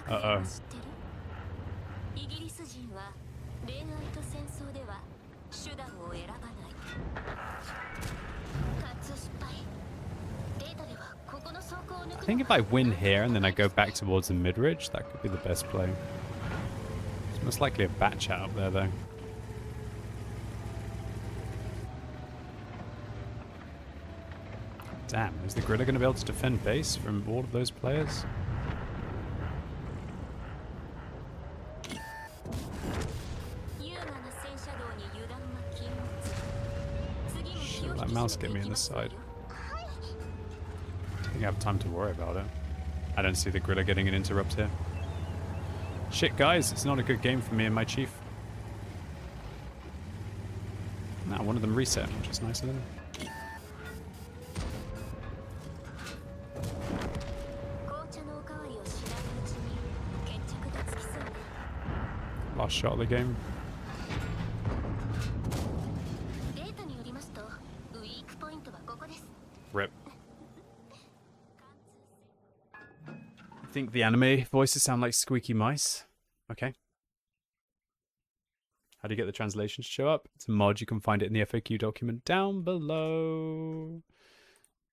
Uh-oh. I think if I win here and then I go back towards the mid-ridge, that could be the best play. It's most likely a bat chat up there, though. Damn, is the Griller going to be able to defend base from all of those players? Should that mouse get me in the side? I think I have time to worry about it. I don't see the Griller getting an interrupt here. Shit, guys, it's not a good game for me and my chief. Now, one of them reset, which is nice of them. Last shot of the game. Rip. I think the anime voices sound like squeaky mice. Okay. How do you get the translation to show up? It's a mod. You can find it in the FAQ document down below.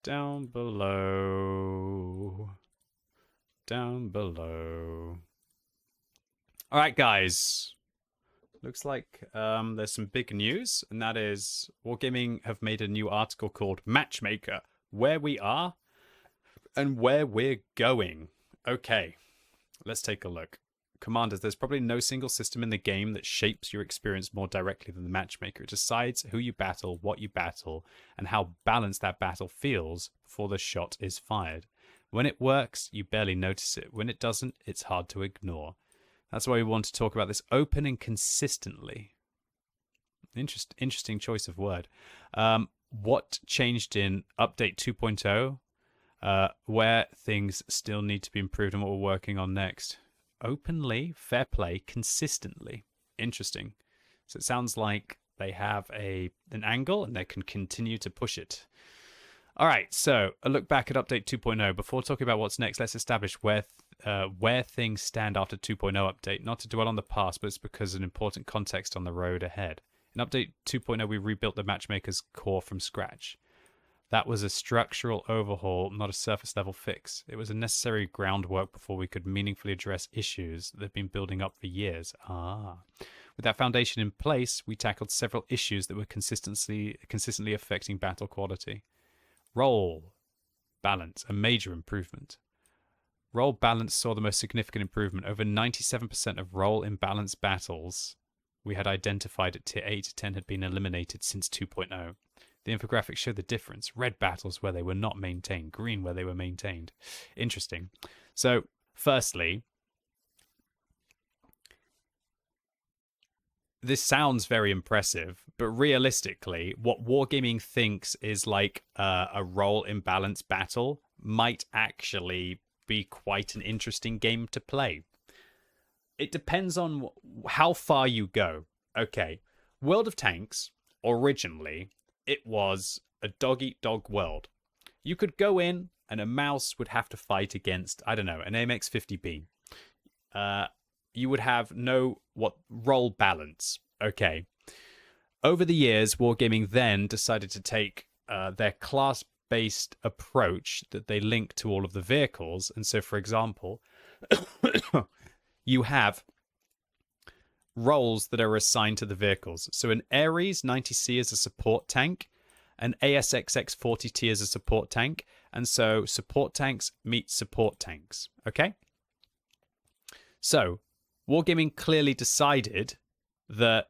Down below. Down below. All right, guys. Looks like there's some big news, and that is Wargaming have made a new article called Matchmaker, where we are and where we're going. Okay, let's take a look. Commanders, there's probably no single system in the game that shapes your experience more directly than the Matchmaker. It decides who you battle, what you battle, and how balanced that battle feels before the shot is fired. When it works, you barely notice it. When it doesn't, it's hard to ignore. That's why we want to talk about this open and consistently. Interesting choice of word. What changed in Update 2.0? Where things still need to be improved and what we're working on next. Openly, fair play, consistently. Interesting. So it sounds like they have an angle and they can continue to push it. All right, so a look back at Update 2.0. Before talking about what's next, let's establish where things stand after 2.0 update. Not to dwell on the past, but it's because of an important context on the road ahead. In Update 2.0, we rebuilt the Matchmaker's core from scratch. That was a structural overhaul, not a surface-level fix. It was a necessary groundwork before we could meaningfully address issues that have been building up for years. With that foundation in place, we tackled several issues that were consistently affecting battle quality. Role balance, a major improvement. Role balance saw the most significant improvement. Over 97% of role imbalance battles we had identified at tier 8 to 10 had been eliminated since 2.0. The infographic showed the difference. Red battles where they were not maintained, green where they were maintained. Interesting. So, firstly, this sounds very impressive, but realistically, what Wargaming thinks is like a role imbalance battle might actually be quite an interesting game to play. It depends on how far you go. Okay, World of Tanks, originally, it was a dog-eat-dog world. You could go in and a mouse would have to fight against, I don't know, an AMX-50B. You would have no role balance. Okay. Over the years, Wargaming then decided to take their class-based approach that they link to all of the vehicles. And so, for example, you have roles that are assigned to the vehicles. So an Ares 90C is a support tank, an ASXX 40T is a support tank, and so support tanks meet support tanks. Okay? So, Wargaming clearly decided that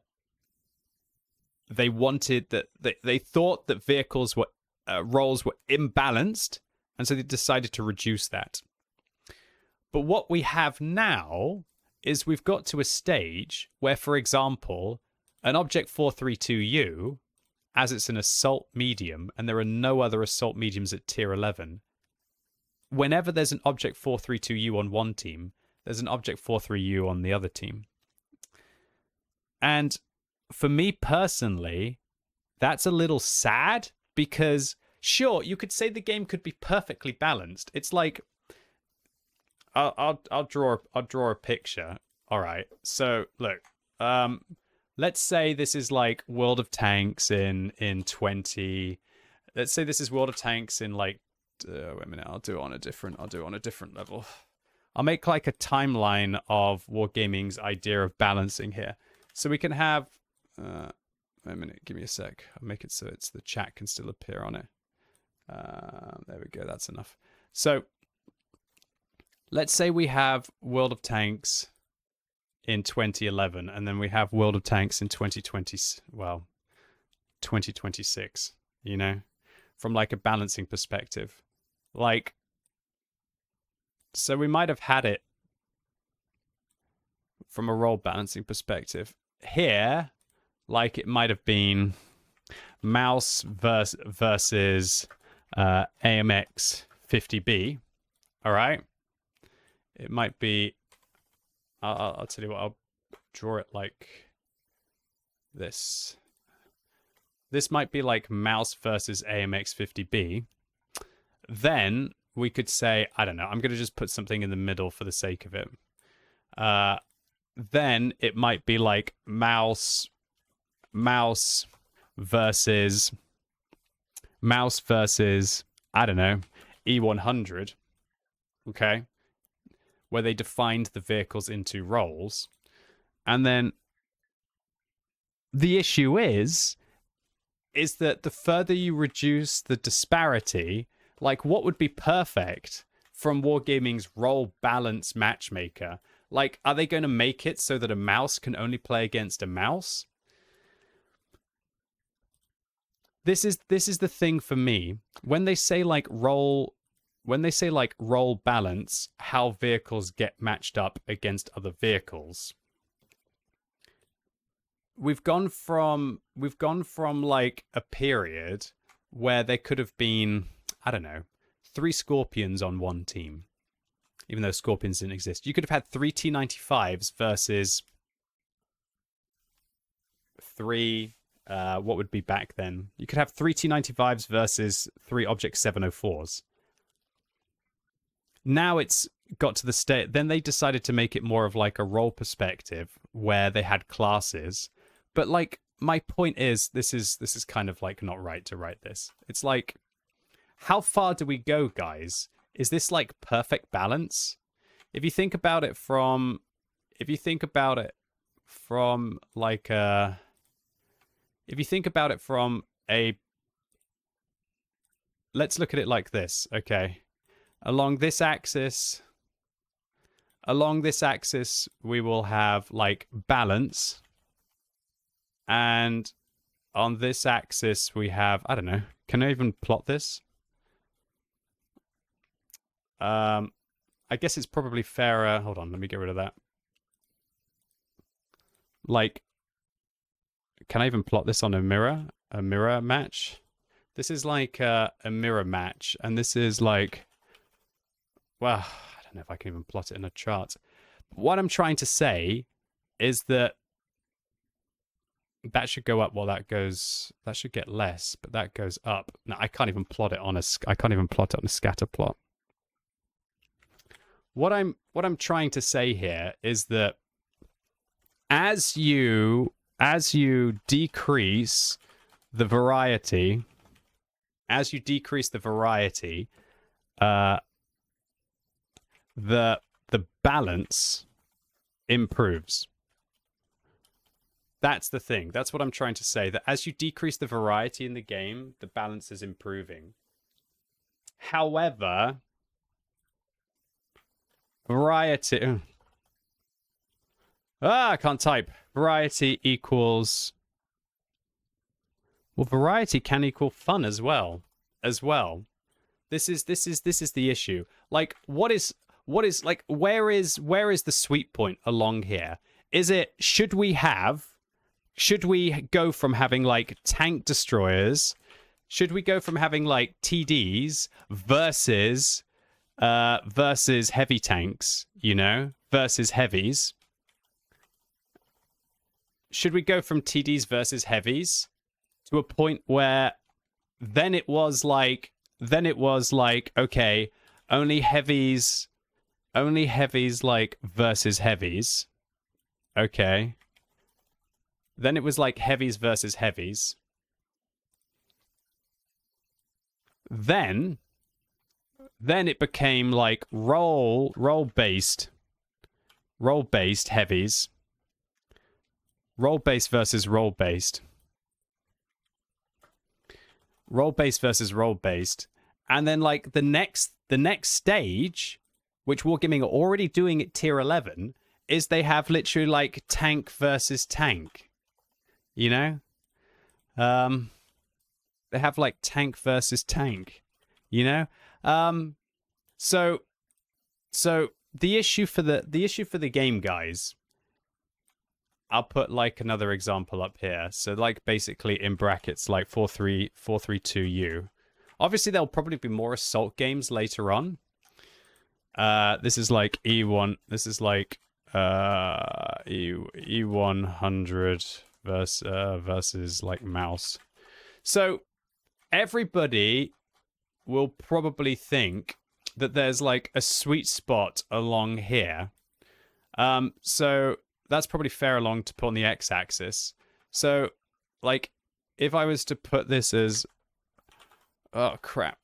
they wanted that they thought that vehicles were roles were imbalanced, and so they decided to reduce that. But what we have now is we've got to a stage where, for example, an Object 432U, as it's an assault medium, and there are no other assault mediums at tier 11, whenever there's an Object 432U on one team, there's an Object 43U on the other team. And for me personally, that's a little sad because, sure, you could say the game could be perfectly balanced. It's like, I'll draw a picture. All right. So look, let's say this is like World of Tanks in 20. Let's say this is World of Tanks in like. Wait a minute. I'll do it on a different level. I'll make like a timeline of Wargaming's idea of balancing here. So we can have. Wait a minute. Give me a sec. I'll make it so it's the chat can still appear on it. There we go. That's enough. So let's say we have World of Tanks in 2011, and then we have World of Tanks in 2020. Well, 2026. You know, from like a balancing perspective, like. So we might have had it from a role balancing perspective. Here, like it might have been mouse versus AMX 50B. All right. It might be. I'll tell you what. I'll draw it like this. This might be like mouse versus AMX 50B. Then we could say, I don't know. I'm going to just put something in the middle for the sake of it. Then it might be like mouse versus I don't know, E100. Okay, where they defined the vehicles into roles, and then the issue is that the further you reduce the disparity, like what would be perfect from Wargaming's role balance matchmaker? Like, are they going to make it so that a mouse can only play against a mouse? This is the thing for me. When they say like role balance, how vehicles get matched up against other vehicles. We've gone from like a period where there could have been, I don't know, 3 Scorpions on one team, even though Scorpions didn't exist. You could have had 3 T95s versus 3, what would be back then? You could have 3 T95s versus 3 Object 704s. Now it's got to the state, then they decided to make it more of like a role perspective where they had classes. But like, my point is, this is kind of like not right to write this. It's like, how far do we go, guys? Is this like perfect balance? If you think about it from like a, let's look at it like this, okay? Along this axis, we will have like balance. And on this axis, we have, I don't know, can I even plot this? I guess it's probably fairer. Hold on, let me get rid of that. Like, can I even plot this on a mirror match? This is like a mirror match, and this is like, well, I don't know if I can even plot it in a chart. But what I'm trying to say is that should go up while that should get less, but that goes up. No, I can't even plot it on a scatter plot. What I'm trying to say here is that as you decrease the variety, the balance improves. That's the thing. That's what I'm trying to say. That as you decrease the variety in the game, the balance is improving. However, variety... I can't type. Variety equals... Well, variety can equal fun as well. This is the issue. Like, what is like, where is the sweet point along here? Is it, should we go from having like tank destroyers? Should we go from having like TDs versus heavy tanks, versus heavies? Should we go from TDs versus heavies to a point where then it was like, okay, only heavies only heavies like versus heavies. Okay. Then it was like heavies versus heavies. Then it became like role based heavies. Role based versus role based. Role based versus role based. And then like the next stage, which Wargaming are already doing at tier 11, is they have literally like tank versus tank. You know? They have like tank versus tank. You know? So the issue for the game, guys, I'll put like another example up here. So like basically in brackets like 432U. Obviously there'll probably be more assault games later on. This is like E1. This is like E100 versus like mouse. So everybody will probably think that there's like a sweet spot along here. So that's probably fair along to put on the x-axis. So like if I was to put this as oh crap,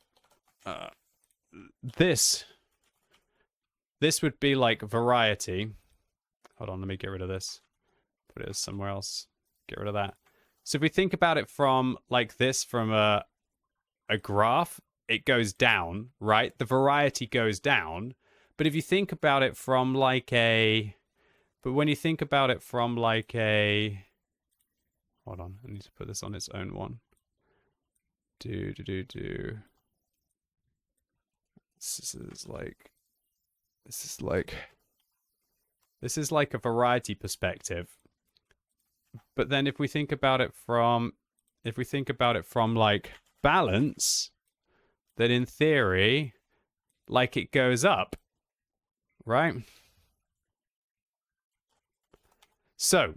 this would be like variety. Hold on, let me get rid of this. Put it somewhere else. Get rid of that. So if we think about it from like this, from a graph, it goes down, right? The variety goes down. But if you think about it from like a... But when you think about it from like a... Hold on, I need to put this on its own one. This is like a variety perspective. But then if we think about it from like balance, then in theory, like it goes up, right? So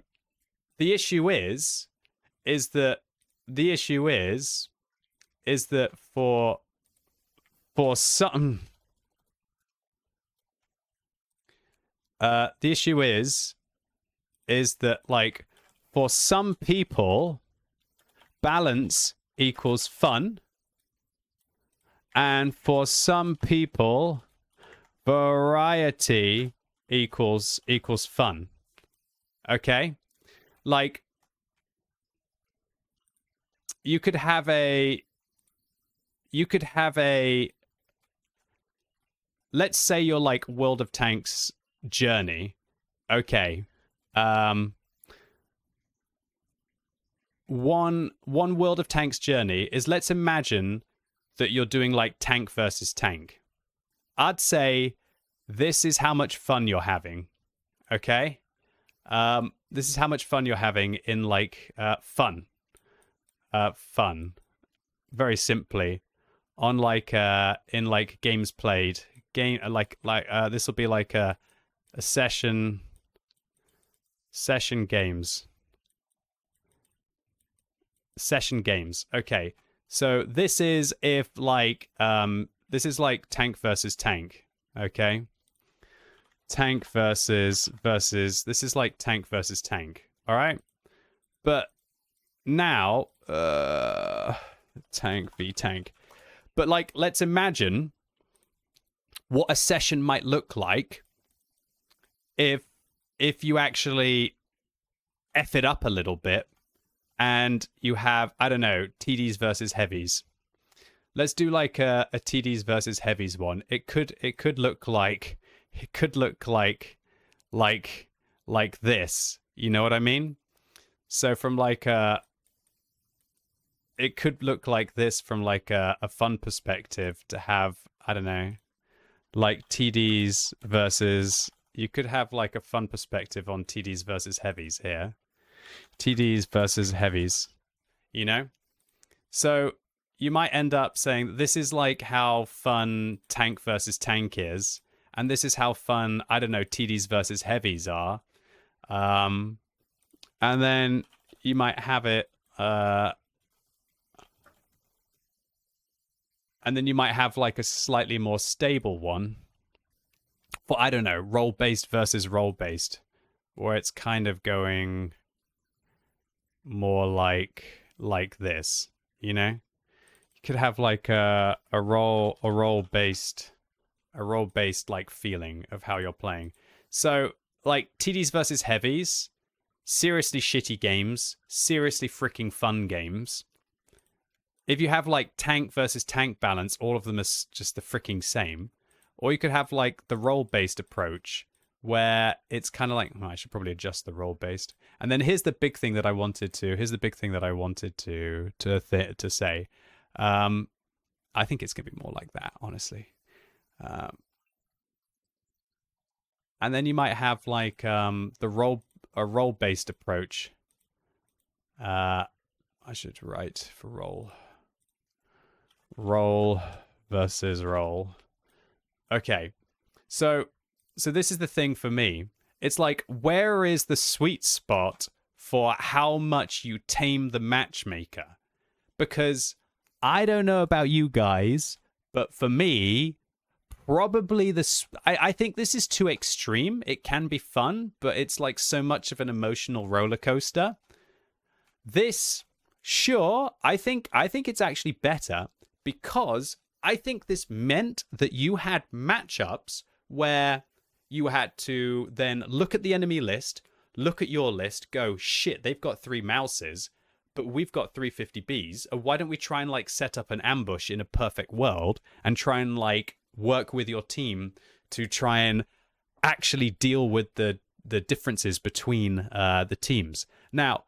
the issue is that for some the issue is that like for some people balance equals fun, and for some people variety equals fun. Okay? Like you could have a let's say you're like World of Tanks journey. Okay. One World of Tanks journey is, let's imagine that you're doing like tank versus tank. I'd say this is how much fun you're having. Okay? This is how much fun you're having in like fun. Fun. Very simply. On like in like games played. This will be like a session games. Session games. Okay. So this is if like this is like tank versus tank. Okay. Tank versus this is like tank versus tank. All right. But now tank v tank. But like let's imagine what a session might look like if you actually F it up a little bit and you have, I don't know, TDs versus heavies. Let's do like a TDs versus heavies one. It could look like this. You know what I mean? So from like it could look like this from like a fun perspective, to have, I don't know, like TDs versus, you could have like a fun perspective on TDs versus heavies here. TDs versus heavies, you know? So you might end up saying this is like how fun tank versus tank is, and this is how fun, I don't know, TDs versus heavies are. And then you might have it and then you might have like a slightly more stable one, for, I don't know, role-based versus role-based, where it's kind of going more like this, you know? You could have like a role-based like feeling of how you're playing. So like TDs versus heavies, seriously shitty games, seriously freaking fun games. If you have like tank versus tank balance, all of them are just the freaking same. Or you could have like the role-based approach, where it's kind of like, well, I should probably adjust the role-based. And then here's the big thing that I wanted to say. I think it's gonna be more like that, honestly. And then you might have like a role-based approach. I should write for role versus role. Okay, so this is the thing for me. It's like, where is the sweet spot for how much you tame the matchmaker? Because I don't know about you guys, but for me, probably I think this is too extreme. It can be fun, but it's like so much of an emotional roller coaster. This, sure, I think it's actually better, because I think this meant that you had matchups where you had to then look at the enemy list, look at your list, go, shit, they've got 3 mouses, but we've got 350Bs. Why don't we try and like set up an ambush in a perfect world and try and like work with your team to try and actually deal with the differences between the teams. Now,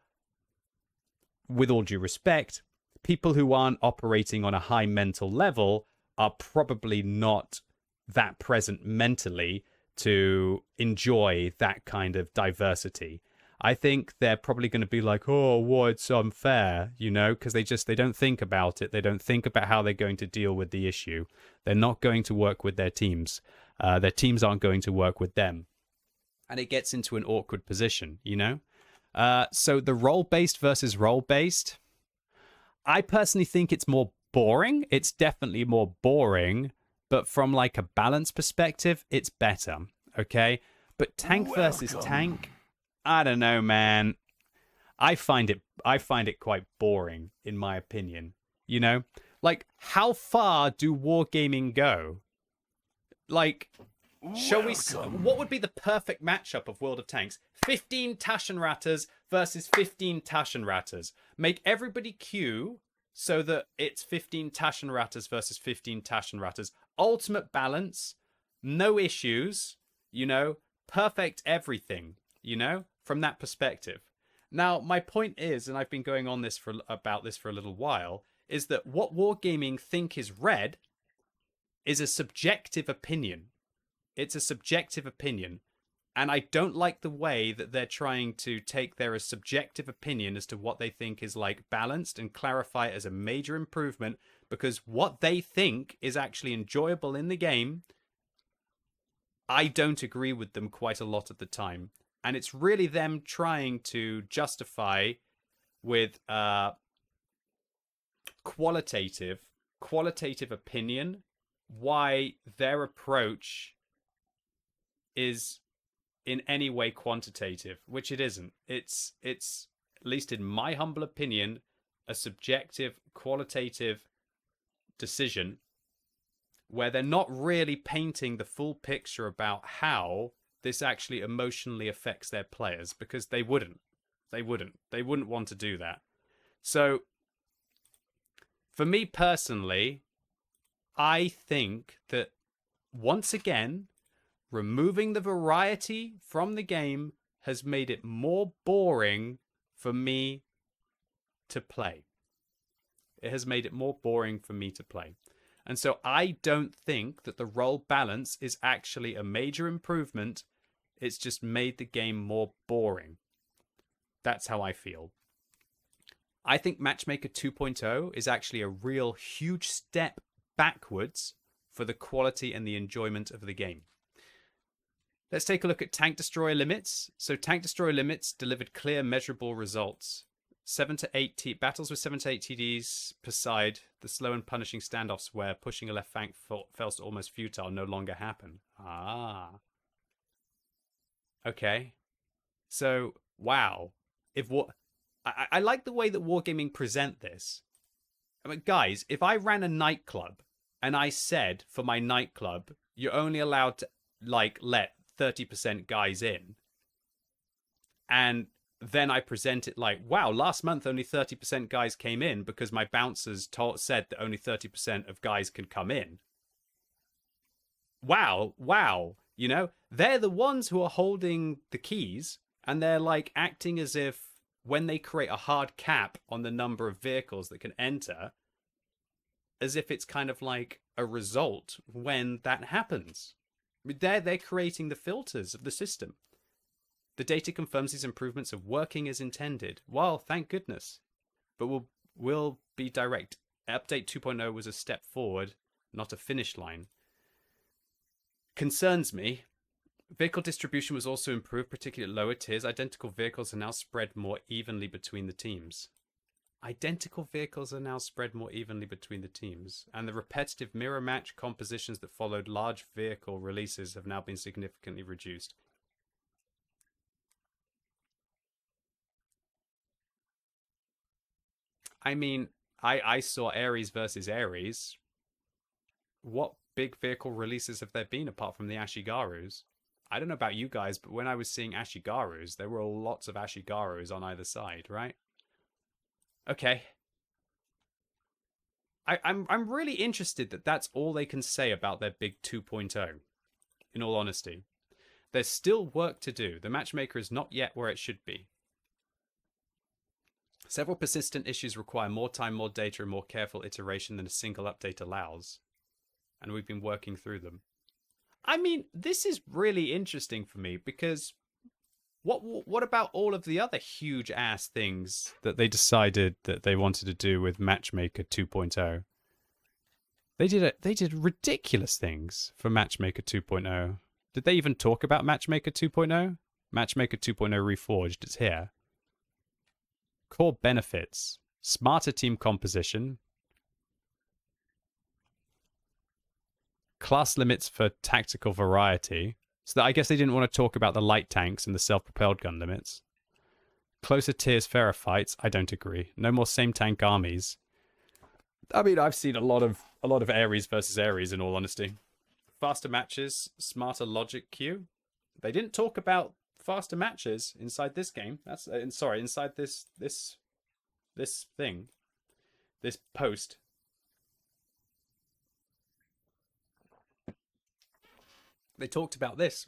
with all due respect, people who aren't operating on a high mental level are probably not that present mentally to enjoy that kind of diversity. I think they're probably going to be like, oh, well, it's unfair, you know, because they don't think about it. They don't think about how they're going to deal with the issue. They're not going to work with their teams. Their teams aren't going to work with them. And it gets into an awkward position, you know? So the role-based versus role-based, I personally think it's more boring. It's definitely more boring, but from like a balance perspective, it's better, okay? But tank versus tank, I don't know, man. I find it quite boring, in my opinion. You know, like, how far do wargaming go? Like, shall we? What would be the perfect matchup of World of Tanks? 15 Taschenratters versus 15 Taschenratters. Make everybody queue so that it's 15 Taschenratters versus 15 Taschenratters. Ultimate balance, no issues. You know, perfect everything. You know, from that perspective. Now, my point is, and I've been going on about this for a little while, is that what wargaming think is red is a subjective opinion. It's a subjective opinion. And I don't like the way that they're trying to take their subjective opinion as to what they think is like balanced and clarify it as a major improvement, because what they think is actually enjoyable in the game, I don't agree with them quite a lot of the time. And it's really them trying to justify with qualitative opinion why their approach is in any way quantitative, which it isn't. It's at least in my humble opinion, a subjective, qualitative decision where they're not really painting the full picture about how this actually emotionally affects their players, because they wouldn't want to do that. So for me personally, I think that once again, removing the variety from the game has made it more boring for me to play. It has made it more boring for me to play. And so I don't think that the role balance is actually a major improvement. It's just made the game more boring. That's how I feel. I think Matchmaker 2.0 is actually a real huge step backwards for the quality and the enjoyment of the game. Let's take a look at Tank Destroyer limits. So Tank Destroyer limits delivered clear, measurable results. 7 to 8 battles with 7 to 8 TDs per side. The slow and punishing standoffs where pushing a left flank felt almost futile no longer happen. Ah. Okay. So, wow. If what I like the way that Wargaming present this. I mean, guys, if I ran a nightclub and I said for my nightclub, you're only allowed to like let 30% guys in, and then I present it like, wow, last month only 30% guys came in because my bouncers said that only 30% of guys can come in. Wow, wow. You know, they're the ones who are holding the keys, and they're like acting as if when they create a hard cap on the number of vehicles that can enter, as if it's kind of like a result when that happens. They're creating the filters of the system. The data confirms these improvements are working as intended. Well, thank goodness. But we'll be direct. Update 2.0 was a step forward, not a finish line. Concerns me. Vehicle distribution was also improved, particularly at lower tiers. Identical vehicles are now spread more evenly between the teams. Identical vehicles are now spread more evenly between the teams. And the repetitive mirror match compositions that followed large vehicle releases have now been significantly reduced. I mean, I saw Ares versus Ares. What big vehicle releases have there been apart from the Ashigarus? I don't know about you guys, but when I was seeing Ashigarus, there were lots of Ashigarus on either side, right? Okay. I'm really interested that that's all they can say about their big 2.0, in all honesty. There's still work to do. The matchmaker is not yet where it should be. Several persistent issues require more time, more data, and more careful iteration than a single update allows. And we've been working through them. I mean, this is really interesting for me because what about all of the other huge ass things that they decided that they wanted to do with Matchmaker 2.0? They did ridiculous things for Matchmaker 2.0. Did they even talk about Matchmaker 2.0? Matchmaker 2.0 Reforged, it's here. Core benefits: smarter team composition, class limits for tactical variety. So that I guess they didn't want to talk about the light tanks and the self-propelled gun limits. Closer tiers, fairer fights. I don't agree. No more same tank armies. I mean, I've seen a lot of Ares versus Ares, in all honesty. Faster matches, smarter logic queue. They didn't talk about faster matches inside this game. That's sorry, inside this thing, this post. They talked about this.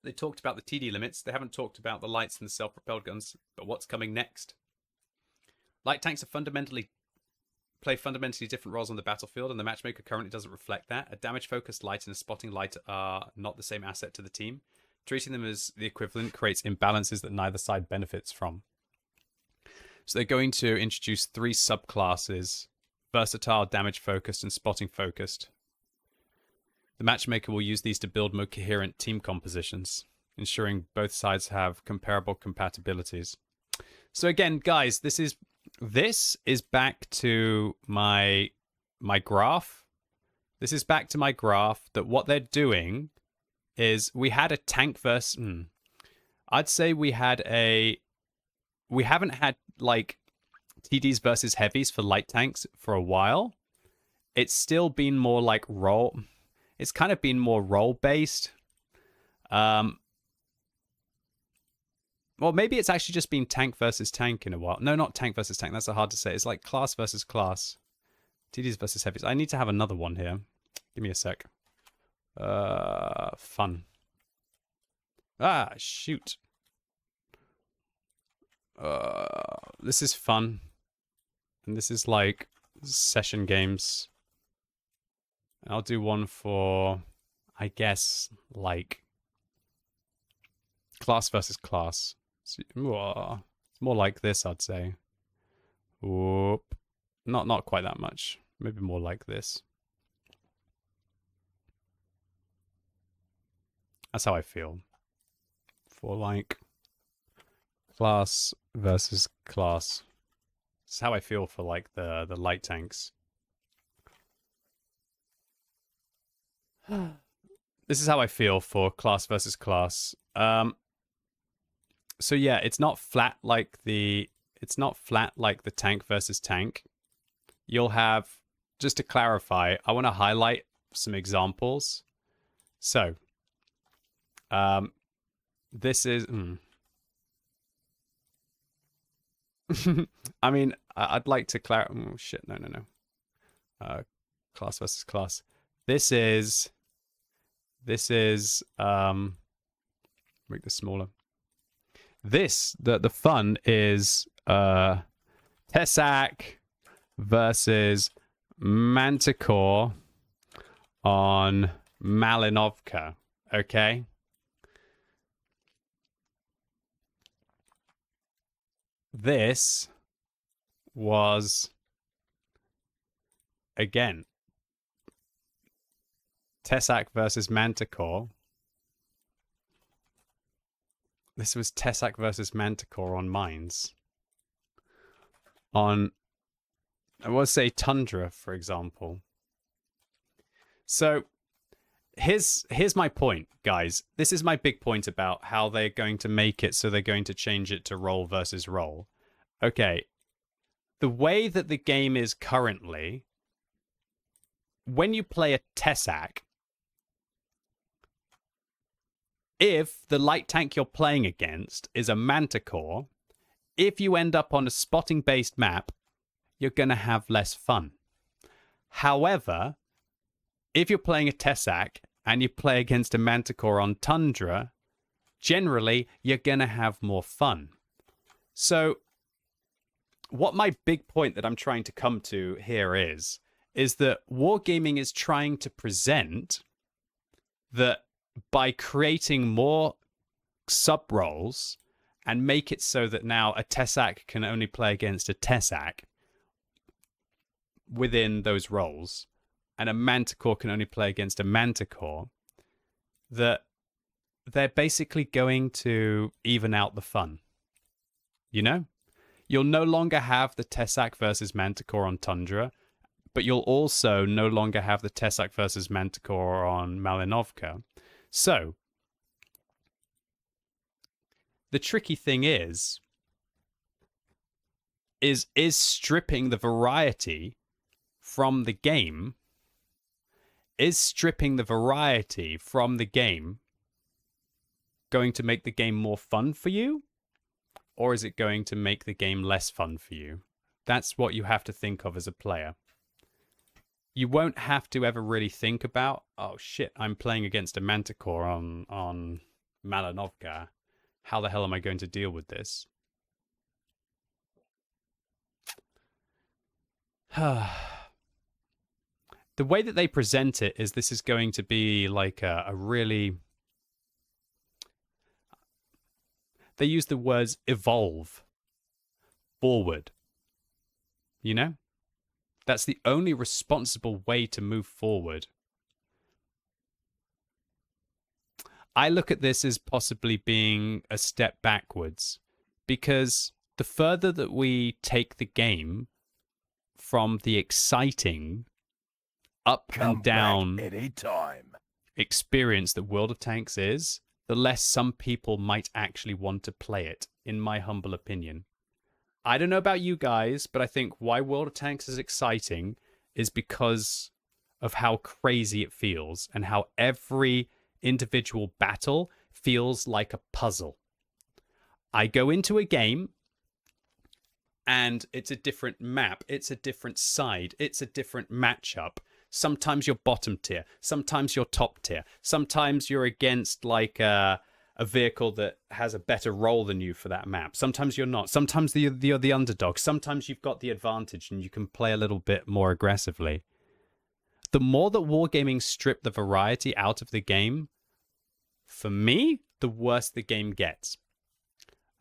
They talked about the TD limits. They haven't talked about the lights and the self-propelled guns. But what's coming next? Light tanks play fundamentally different roles on the battlefield, and the matchmaker currently doesn't reflect that. A damage-focused light and a spotting light are not the same asset to the team. Treating them as the equivalent creates imbalances that neither side benefits from. So they're going to introduce 3 subclasses: versatile, damage-focused, and spotting-focused. The matchmaker will use these to build more coherent team compositions, ensuring both sides have comparable compatibilities. So again, guys, this is back to my graph. This is back to my graph that what they're doing is we had a tank versus... I'd say we haven't had like TDs versus heavies for light tanks for a while. It's still been more like role... It's kind of been more role-based. Well, maybe it's actually just been tank versus tank in a while. No, not tank versus tank. That's so hard to say. It's like class versus class. TDs versus heavies. I need to have another one here. Give me a sec. Fun. Ah, shoot. This is fun. And this is like session games. I'll do one for, I guess, like class versus class. It's more like this, I'd say. Whoop. Not quite that much. Maybe more like this. That's how I feel. For like class versus class. That's how I feel for like the light tanks. this is how I feel for class versus class. So yeah, it's not flat like the tank versus tank. You'll have, just to clarify, I want to highlight some examples. So, this is. I mean, I'd like to clarify. Oh shit! No. Class versus class. This is. Make this smaller. The fun is Kecajek versus Manticore on Malinovka. Okay. This was, again, Kecajek versus Manticore. This was Kecajek versus Manticore on mines. On, I will say, Tundra, for example. So, here's my point, guys. This is my big point about how they're going to make it, so they're going to change it to role versus role. Okay. The way that the game is currently, when you play a Kecajek, if the light tank you're playing against is a Manticore, if you end up on a spotting-based map, you're going to have less fun. However, if you're playing a Kecajek and you play against a Manticore on Tundra, generally, you're going to have more fun. So, what my big point that I'm trying to come to here is that Wargaming is trying to present that by creating more sub-roles and make it so that now a Kecajek can only play against a Kecajek within those roles, and a Manticore can only play against a Manticore, that they're basically going to even out the fun. You know? You'll no longer have the Kecajek versus Manticore on Tundra, but you'll also no longer have the Kecajek versus Manticore on Malinovka. So, the tricky thing is stripping the variety from the game, going to make the game more fun for you? Or is it going to make the game less fun for you? That's what you have to think of as a player. You won't have to ever really think about, oh shit, I'm playing against a Manticore on Malinovka. How the hell am I going to deal with this? The way that they present it is this is going to be like a really... They use the words evolve forward. You know? That's the only responsible way to move forward. I look at this as possibly being a step backwards, because the further that we take the game from the exciting up and down experience that World of Tanks is, the less some people might actually want to play it, in my humble opinion. I don't know about you guys, but I think why World of Tanks is exciting is because of how crazy it feels and how every individual battle feels like a puzzle. I go into a game and it's a different map, it's a different side, it's a different matchup. Sometimes you're bottom tier, sometimes you're top tier, sometimes you're against like a vehicle that has a better role than you for that map. Sometimes you're not. Sometimes you're the underdog. Sometimes you've got the advantage and you can play a little bit more aggressively. The more that Wargaming strip the variety out of the game, for me, the worse the game gets.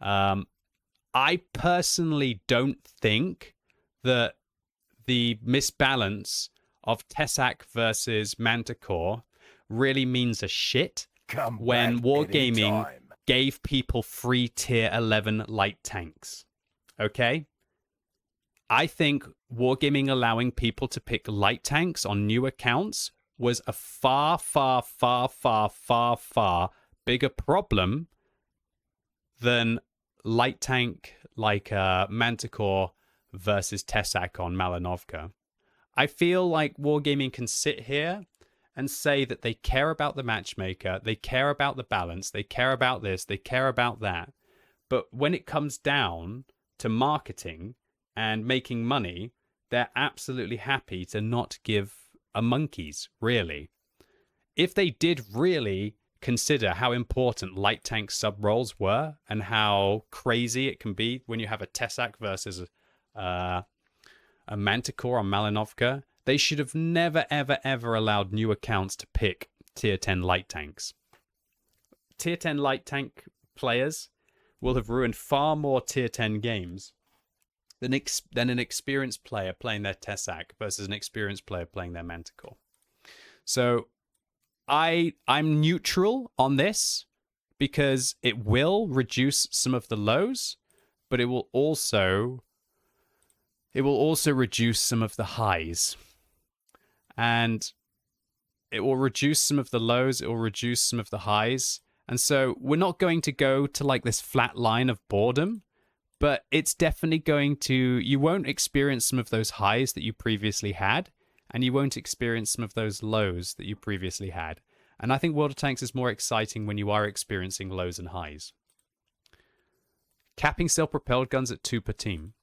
I personally don't think that the misbalance of Kecajek versus Manticore really means a shit when Wargaming gave people free tier 11 light tanks. Okay? I think Wargaming allowing people to pick light tanks on new accounts was a far, far, far, far, far, far bigger problem than light tank like Manticore versus Tesak on Malinovka. I feel like Wargaming can sit here and say that they care about the matchmaker, they care about the balance, they care about this, they care about that. But when it comes down to marketing and making money, they're absolutely happy to not give a monkeys, really. If they did really consider how important light tank sub roles were and how crazy it can be when you have a Tesak versus a Manticore on Malinovka, they should have never, ever, ever allowed new accounts to pick tier 10 light tanks. Tier 10 light tank players will have ruined far more tier 10 games than an experienced player playing their Tesak versus an experienced player playing their Manticore. So I'm neutral on this because it will reduce some of the lows, but it will also reduce some of the highs. And it will reduce some of the lows, it will reduce some of the highs. And so we're not going to go to like this flat line of boredom, but it's definitely going to, you won't experience some of those highs that you previously had, and you won't experience some of those lows that you previously had. And I think World of Tanks is more exciting when you are experiencing lows and highs. Capping self-propelled guns at 2 per team.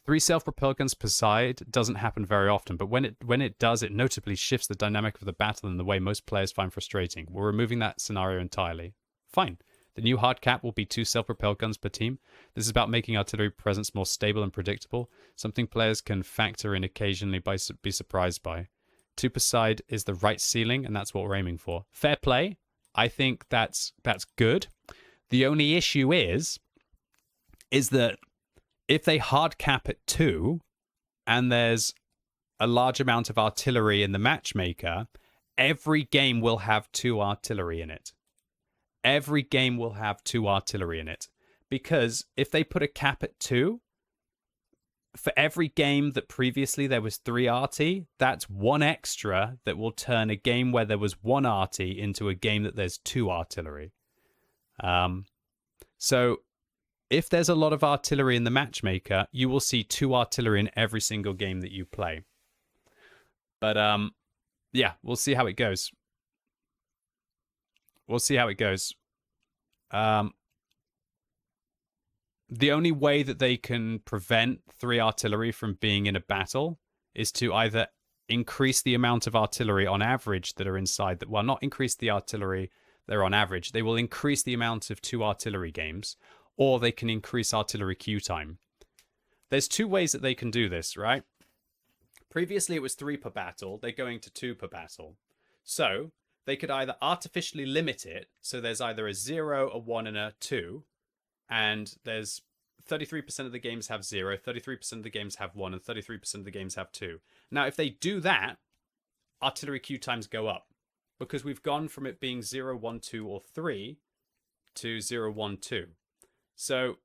3 self-propelled guns per side doesn't happen very often, but when it does, it notably shifts the dynamic of the battle in the way most players find frustrating. We're removing that scenario entirely. Fine. The new hard cap will be 2 self-propelled guns per team. This is about making artillery presence more stable and predictable, something players can factor in occasionally be surprised by. 2 per side is the right ceiling, and that's what we're aiming for. Fair play. I think that's good. The only issue is that if they hard cap at 2 and there's a large amount of artillery in the matchmaker, every game will have 2 artillery in it. Every game will have 2 artillery in it. Because if they put a cap at 2, for every game that previously there was 3 arty, that's 1 extra that will turn a game where there was 1 arty into a game that there's 2 artillery. So if there's a lot of artillery in the matchmaker, you will see 2 artillery in every single game that you play. But yeah, we'll see how it goes. We'll see how it goes. The only way that they can prevent 3 artillery from being in a battle is to either increase the amount of artillery on average that are inside that. Well, not increase the artillery they're on average. They will increase the amount of 2 artillery games, or they can increase artillery queue time. There's 2 ways that they can do this, right? Previously, it was 3 per battle. They're going to 2 per battle. So they could either artificially limit it, so there's either a 0, a 1, and a 2, and there's 33% of the games have 0, 33% of the games have 1, and 33% of the games have 2. Now, if they do that, artillery queue times go up, because we've gone from it being 0, 1, 2, or 3 to 0, 1, 2. So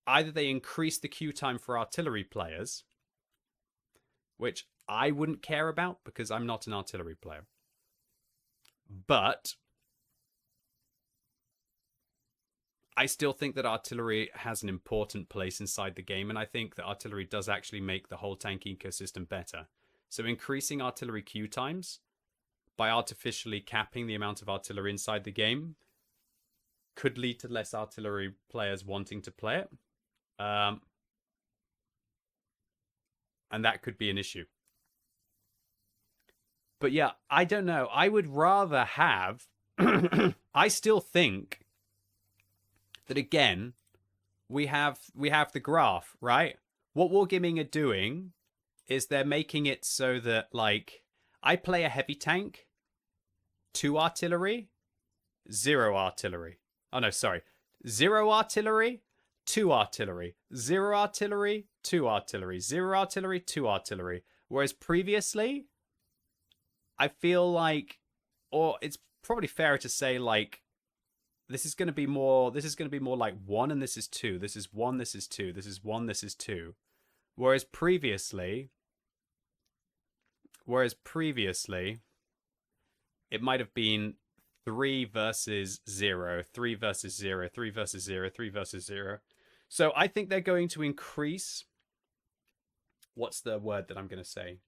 either they increase the queue time for artillery players, which I wouldn't care about because I'm not an artillery player. But I still think that artillery has an important place inside the game, and I think that artillery does actually make the whole tank ecosystem better. So increasing artillery queue times by artificially capping the amount of artillery inside the game could lead to less artillery players wanting to play it. And that could be an issue. But yeah, I don't know. I would rather have... I still think that, again, we have the graph, right? What Wargaming are doing is they're making it so that, like, I play a heavy tank, 2 artillery, 0 artillery. Oh, no, sorry. 0 artillery, 2 artillery. 0 artillery, 2 artillery. 0 artillery, 2 artillery. Whereas previously, I feel like, or it's probably fairer to say, like, this is going to be more like 1 and this is 2. This is 1, this is 2. This is 1, this is 2. Whereas previously, it might have been 3 versus 0, 3 versus 0, 3 versus 0, 3 versus 0. So I think they're going to increase. What's the word that I'm going to say?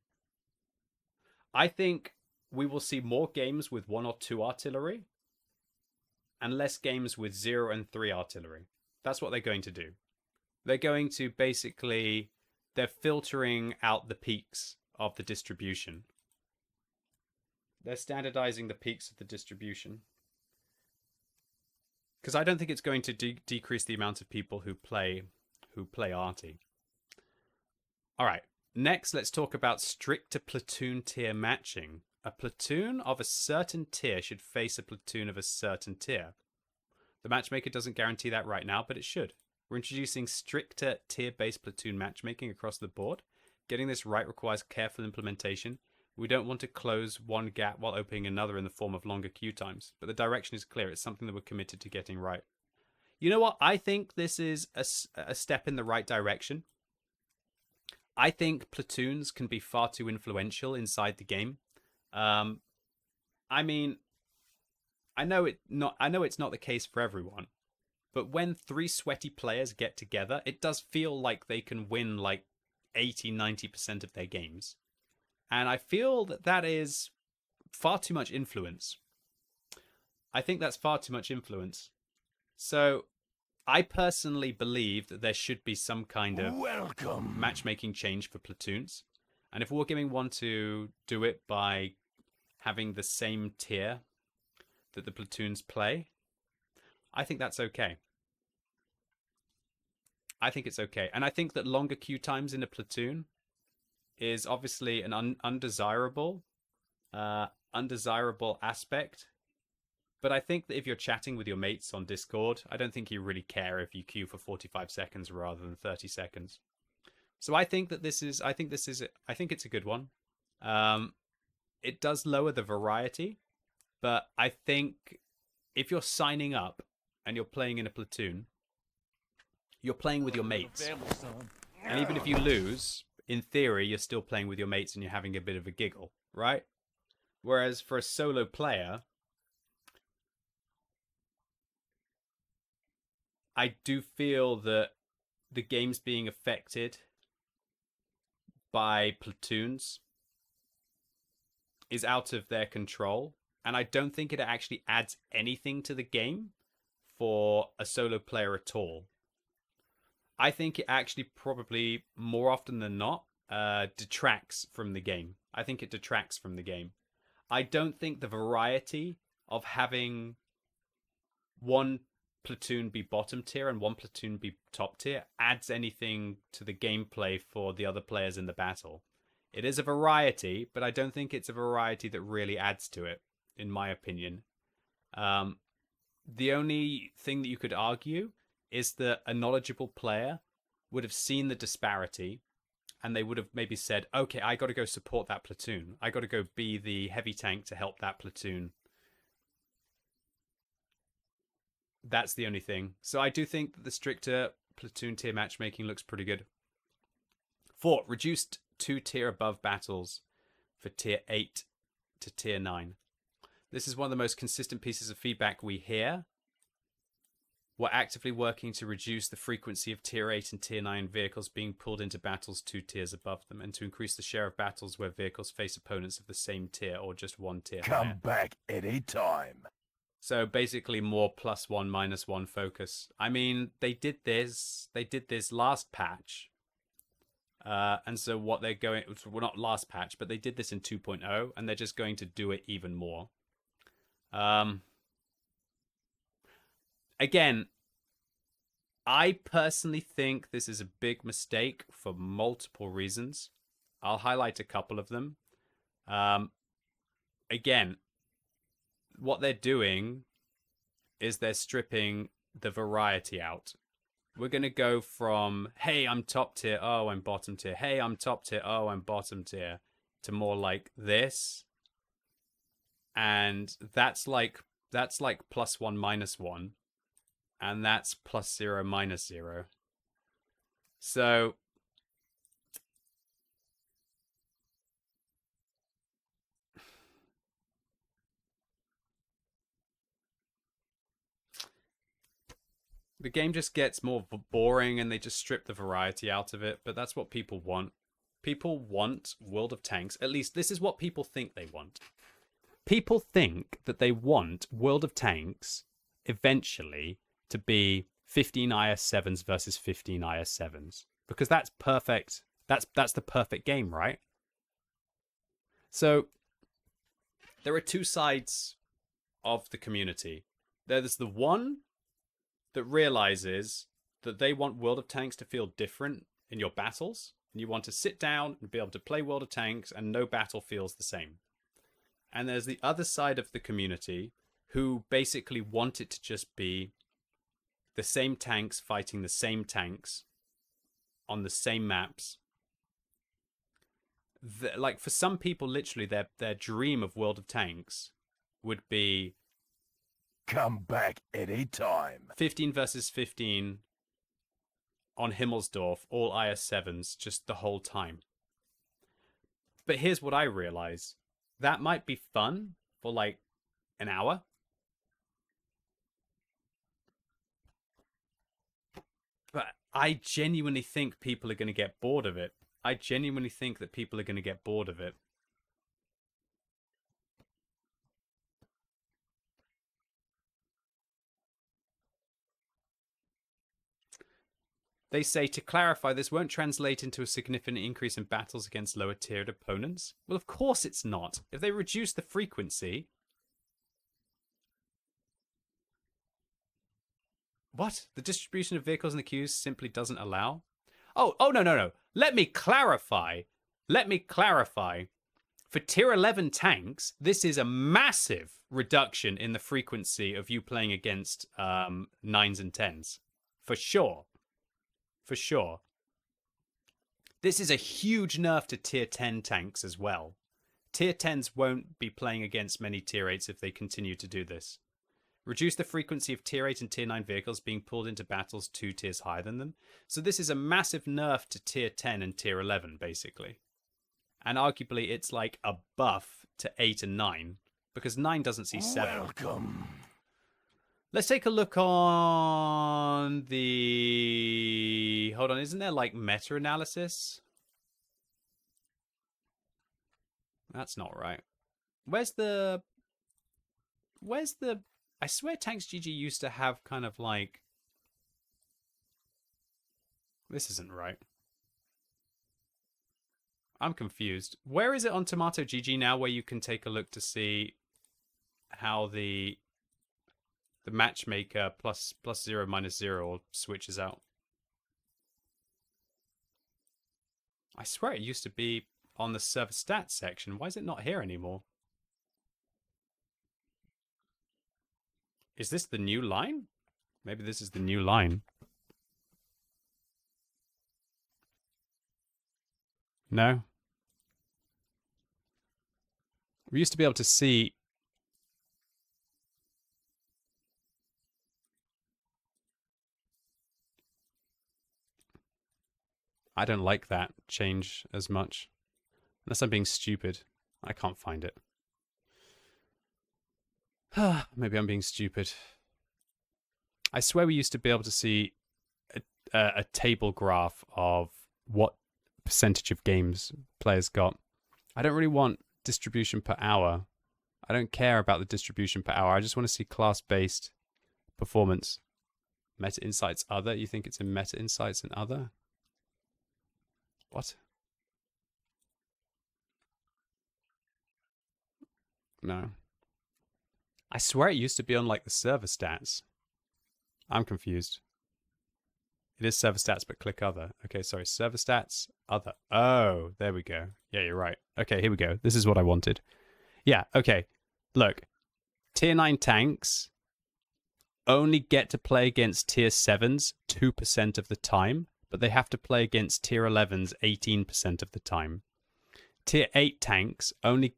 I think we will see more games with 1 or 2 artillery and less games with 0 and 3 artillery. That's what they're going to do. They're going to basically, they're filtering out the peaks of the distribution. They're standardizing the peaks of the distribution. Because I don't think it's going to decrease the amount of people who play arty. All right. Next, let's talk about stricter platoon tier matching. A platoon of a certain tier should face a platoon of a certain tier. The matchmaker doesn't guarantee that right now, but it should. We're introducing stricter tier-based platoon matchmaking across the board. Getting this right requires careful implementation. We don't want to close one gap while opening another in the form of longer queue times, but the direction is clear. It's something that we're committed to getting right. You know what? I think this is a step in the right direction. I think platoons can be far too influential inside the game. I mean, I know it's not the case for everyone, but when 3 sweaty players get together, it does feel like they can win like 80-90% of their games. And I feel that that is far too much influence. I think that's far too much influence. So I personally believe that there should be some kind of matchmaking change for platoons. And if Wargaming want to do it by having the same tier that the platoons play, I think that's okay. I think it's okay. And I think that longer queue times in a platoon is obviously an undesirable aspect. But I think that if you're chatting with your mates on Discord, I don't think you really care if you queue for 45 seconds rather than 30 seconds. So I think it's a good one. It does lower the variety, but I think if you're signing up and you're playing in a platoon, you're playing with your mates. And even if you lose, in theory, you're still playing with your mates and you're having a bit of a giggle, right? Whereas for a solo player, I do feel that the game's being affected by platoons is out of their control. And I don't think it actually adds anything to the game for a solo player at all. I think it actually probably more often than not detracts from the game. I think it detracts from the game. I don't think the variety of having one platoon be bottom tier and one platoon be top tier adds anything to the gameplay for the other players in the battle. It is a variety, but I don't think it's a variety that really adds to it, in my opinion. The only thing that you could argue is that a knowledgeable player would have seen the disparity and they would have maybe said, okay, I got to go support that platoon. I got to go be the heavy tank to help that platoon. That's the only thing. So I do think that the stricter platoon tier matchmaking looks pretty good. 4, reduced 2 tier above battles for tier 8 to tier 9. This is one of the most consistent pieces of feedback we hear. We're actively working to reduce the frequency of tier 8 and tier 9 vehicles being pulled into battles 2 tiers above them, and to increase the share of battles where vehicles face opponents of the same tier or just 1 tier higher. Come back anytime. So basically more +1, -1 focus. I mean, they did this last patch. And so what they're going, well, not last patch, but they did this in 2.0, and they're just going to do it even more. Again, I personally think this is a big mistake for multiple reasons. I'll highlight a couple of them. Again, what they're doing is they're stripping the variety out. We're going to go from, hey, I'm top tier, oh, I'm bottom tier. Hey, I'm top tier, oh, I'm bottom tier. To more like this. And that's like +1, -1. And that's +0, -0. So The game just gets more boring and they just strip the variety out of it, but that's what people want. People want World of Tanks. At least this is what people think they want. People think that they want World of Tanks eventually to be 15 IS7s versus 15 IS7s. Because that's perfect. That's the perfect game, right? So there are two sides of the community. There's the one that realizes that they want World of Tanks to feel different in your battles. And you want to sit down and be able to play World of Tanks and no battle feels the same. And there's the other side of the community who basically want it to just be the same tanks fighting the same tanks on the same maps. Like for some people, literally their dream of World of Tanks would be Come back anytime. 15 versus 15 on Himmelsdorf, all IS7s, just the whole time. But here's what I realize. That might be fun for like an hour. But I genuinely think people are going to get bored of it. I genuinely think that people are going to get bored of it. They say, to clarify, this won't translate into a significant increase in battles against lower tiered opponents. Well, of course it's not. If they reduce the frequency... What? The distribution of vehicles in the queues simply doesn't allow? Oh, no. Let me clarify. For tier 11 tanks, this is a massive reduction in the frequency of you playing against 9s and 10s. For sure. This is a huge nerf to tier 10 tanks as well. Tier 10s won't be playing against many tier 8s if they continue to do this. Reduce the frequency of tier 8 and tier 9 vehicles being pulled into battles 2 tiers higher than them. So this is a massive nerf to tier 10 and tier 11, basically. And arguably it's like a buff to 8 and 9, because 9 doesn't see 7. Welcome. Let's take a look on the... Hold on, isn't there like meta-analysis? That's not right. Where's the... I swear Tanks GG used to have kind of like... This isn't right. I'm confused. Where is it on Tomato GG now where you can take a look to see how the matchmaker plus 0 minus 0 switches out? I swear it used to be on the server stats section. Why is it not here anymore? Is this the new line? Maybe this is the new line. No? We used to be able to see... I don't like that change as much. Unless I'm being stupid. I can't find it. Maybe I'm being stupid. I swear we used to be able to see a table graph of what percentage of games players got. I don't really want distribution per hour. I don't care about the distribution per hour. I just want to see class-based performance. Meta Insights Other? You think it's in Meta Insights and Other? What? No. I swear it used to be on like the server stats. I'm confused. It is server stats, but click other. Okay, sorry. Server stats, other. Oh, there we go. Yeah, you're right. Okay, here we go. This is what I wanted. Yeah, okay. Look. Tier 9 tanks only get to play against tier 7s 2% of the time, but they have to play against tier 11s 18% of the time. Tier 8 tanks only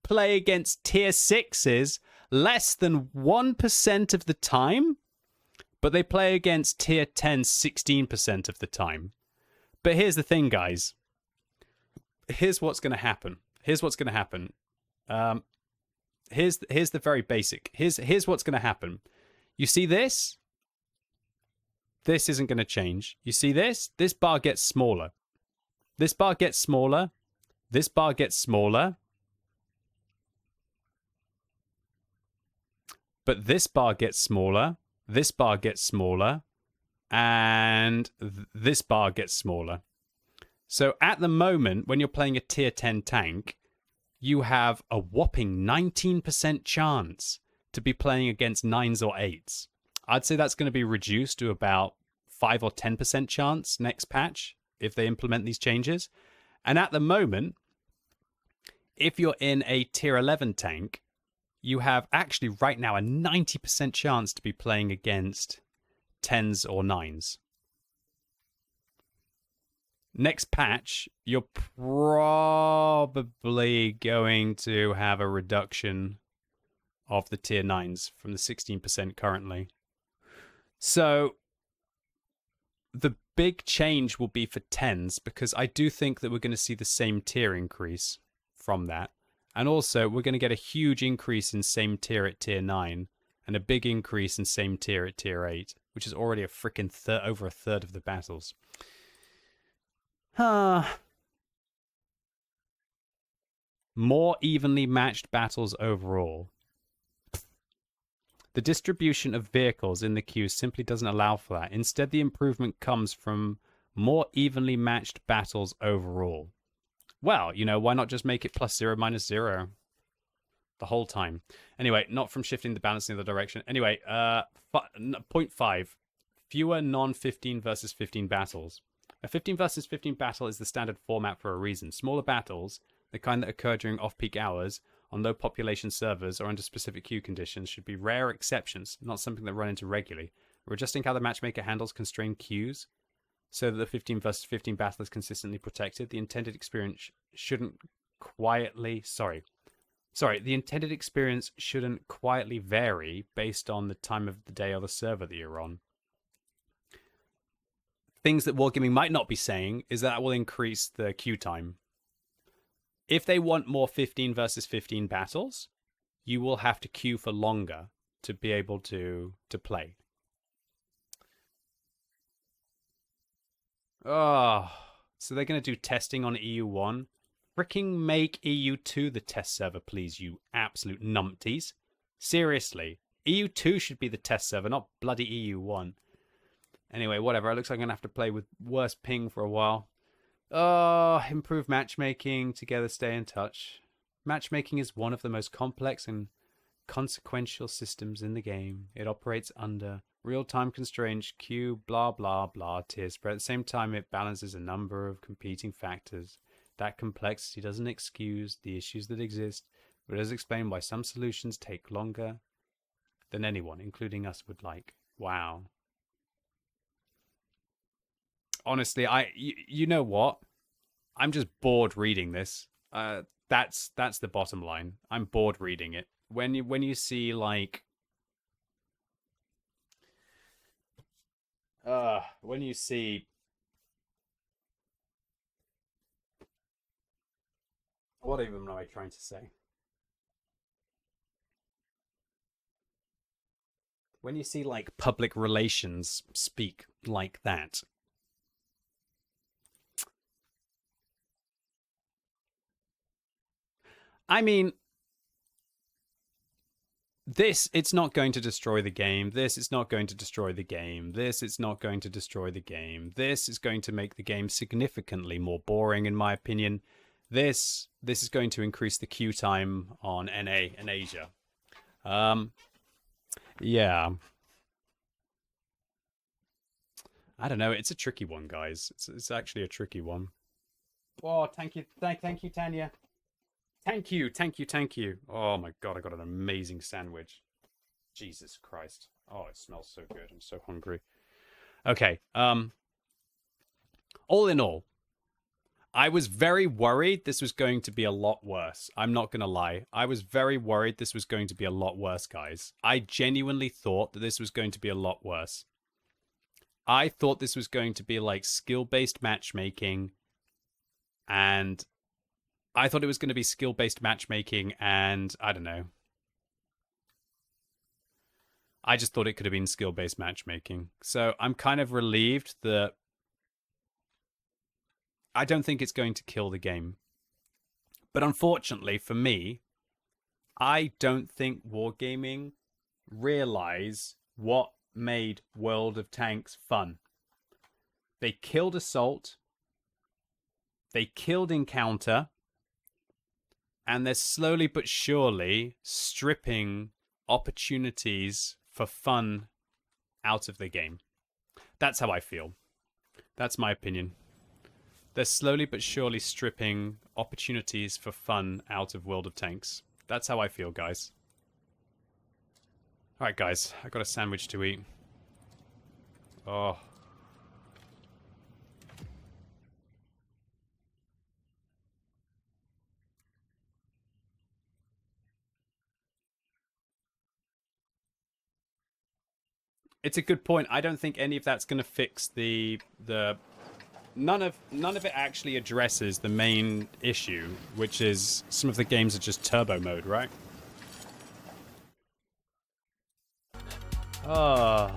play against tier 6s less than 1% of the time, but they play against tier 10 16% of the time. But here's the thing, guys. Here's what's going to happen. Here's the very basic. Here's what's going to happen. You see this? this isn't going to change. You see this? This bar gets smaller. This bar gets smaller. This bar gets smaller. But this bar gets smaller. This bar gets smaller. And this bar gets smaller. So at the moment, when you're playing a tier 10 tank, you have a whopping 19% chance to be playing against 9s or 8s. I'd say that's going to be reduced to about 5 or 10% chance next patch if they implement these changes. And at the moment, if you're in a tier 11 tank, you have actually right now a 90% chance to be playing against 10s or 9s. Next patch, you're probably going to have a reduction of the tier 9s from the 16% currently. So the big change will be for 10s, because I do think that we're going to see the same tier increase from that. And also, we're going to get a huge increase in same tier at tier 9 and a big increase in same tier at tier 8, which is already a freaking over a third of the battles. More evenly matched battles overall. The distribution of vehicles in the queue simply doesn't allow for that. Instead, the improvement comes from more evenly matched battles overall. Well, you know, why not just make it +0, -0 the whole time? Anyway, not from shifting the balance in the other direction. Anyway, point 5. Fewer non-15 versus 15 battles. A 15 versus 15 battle is the standard format for a reason. Smaller battles, the kind that occur during off-peak hours, on low population servers or under specific queue conditions, should be rare exceptions, not something that run into regularly. We're adjusting how the matchmaker handles constrained queues so that the 15 versus 15 battle is consistently protected. The intended experience shouldn't quietly... the intended experience shouldn't quietly vary based on the time of the day or the server that you're on. Things that Wargaming might not be saying is that will increase the queue time. If they want more 15 versus 15 battles, you will have to queue for longer to be able to play. Oh, so they're going to do testing on EU1? Freaking make EU2 the test server, please, you absolute numpties. Seriously, EU2 should be the test server, not bloody EU1. Anyway, whatever. It looks like I'm going to have to play with worse ping for a while. Oh, improve matchmaking. Together, stay in touch. Matchmaking is one of the most complex and consequential systems in the game. It operates under real-time constraints, queue, blah, blah, blah, tiers. But at the same time, it balances a number of competing factors. That complexity doesn't excuse the issues that exist, but it does explain why some solutions take longer than anyone, including us, would like. Wow. Honestly, you know what? I'm just bored reading this. That's the bottom line. I'm bored reading it. When you see like when you see what even am I trying to say? When you see like public relations speak like that. I mean, this, it's not going to destroy the game. This, it's not going to destroy the game. This, it's not going to destroy the game. This is going to make the game significantly more boring, in my opinion. This is going to increase the queue time on NA and Asia. Yeah. I don't know. It's a tricky one, guys. It's actually a tricky one. Oh, thank you. Thank you, Tanya. Thank you. Oh my god, I got an amazing sandwich. Jesus Christ. Oh, it smells so good. I'm so hungry. Okay. All in all, I was very worried this was going to be a lot worse. I'm not going to lie. I was very worried this was going to be a lot worse, guys. I genuinely thought that this was going to be a lot worse. I thought this was going to be like skill-based matchmaking, and I thought it was going to be skill-based matchmaking, and I don't know. I just thought it could have been skill-based matchmaking. So I'm kind of relieved that I don't think it's going to kill the game. But unfortunately for me, I don't think Wargaming realize what made World of Tanks fun. They killed Assault, they killed Encounter, and they're slowly but surely stripping opportunities for fun out of the game. That's how I feel. That's my opinion. They're slowly but surely stripping opportunities for fun out of World of Tanks. That's how I feel, guys. Alright, guys. I got a sandwich to eat. Oh. It's a good point. I don't think any of that's going to fix the none of it actually addresses the main issue, which is some of the games are just turbo mode, right? Oh.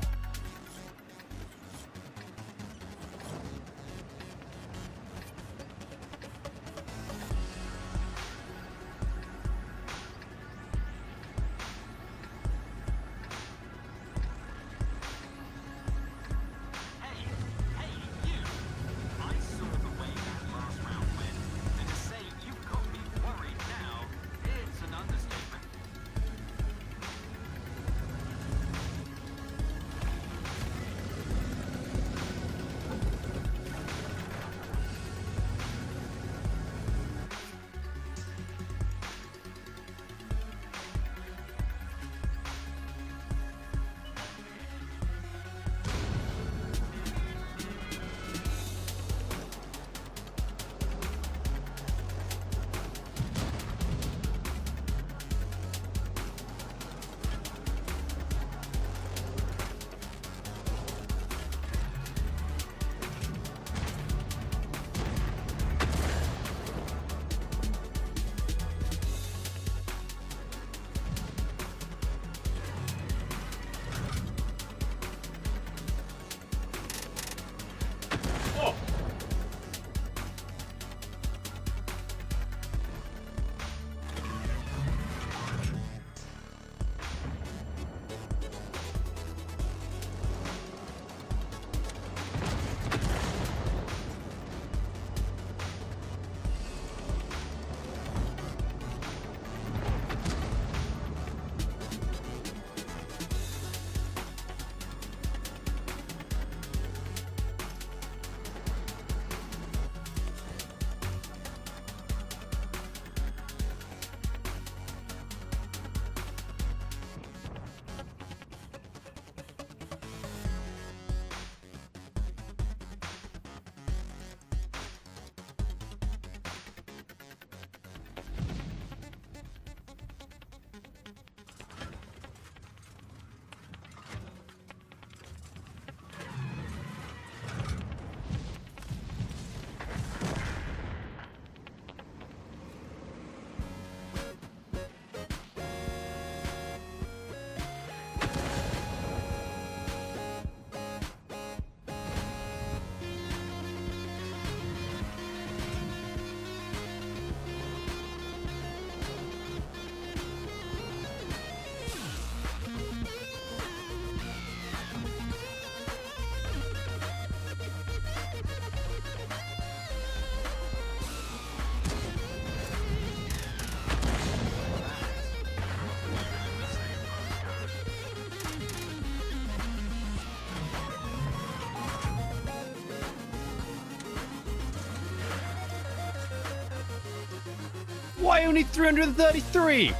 Why only 333?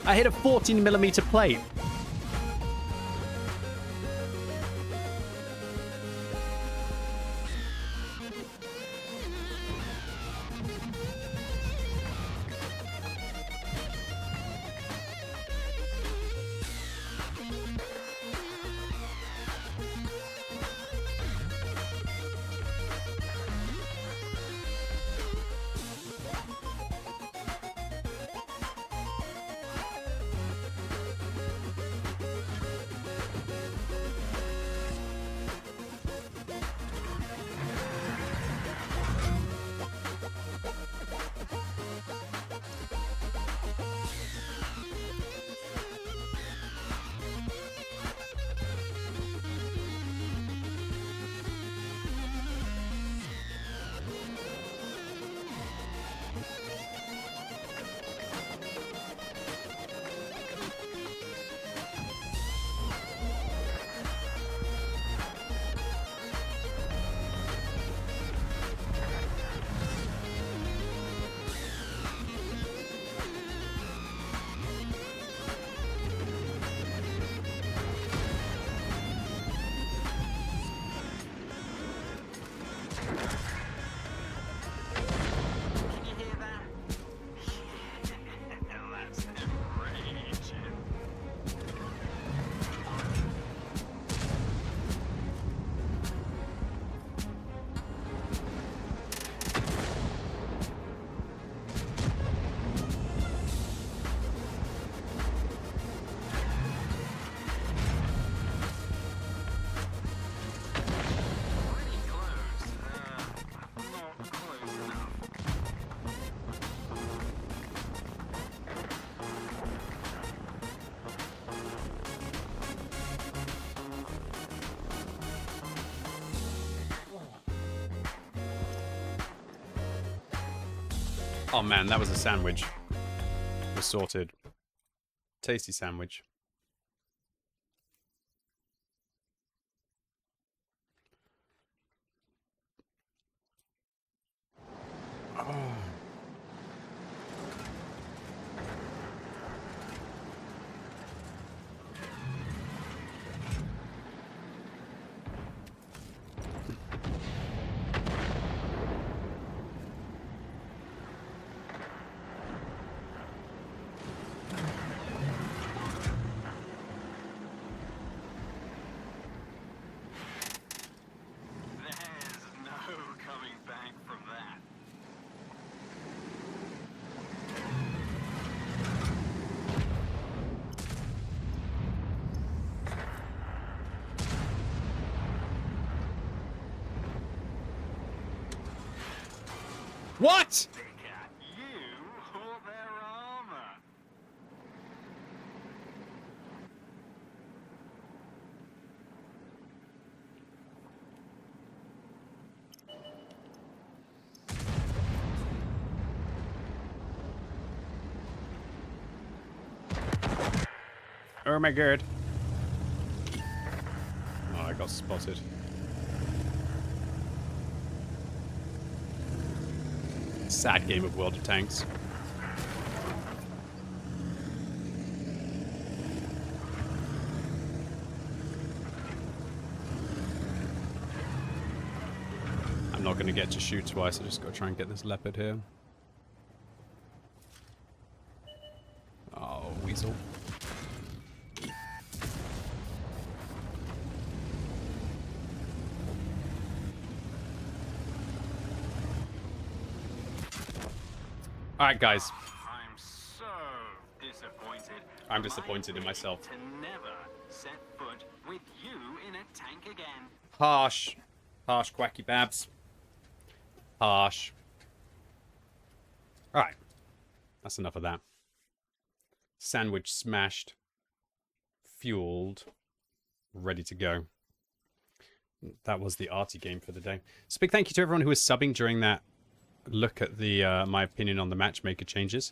I hit a 14mm plate. Oh man, that was a sandwich. We're sorted. Tasty sandwich. Oh. What? You or their armor? Oh my god. Oh, I got spotted. Sad game of World of Tanks. I'm not going to get to shoot twice, I just got to try and get this leopard here. Oh, weasel. Alright, guys. I'm so disappointed. I'm disappointed in myself. To never set foot with you in a tank again. Harsh. Harsh, Quacky Babs. Harsh. Alright. That's enough of that. Sandwich smashed. Fueled. Ready to go. That was the arty game for the day. So big thank you to everyone who was subbing during that look at the my opinion on the matchmaker changes.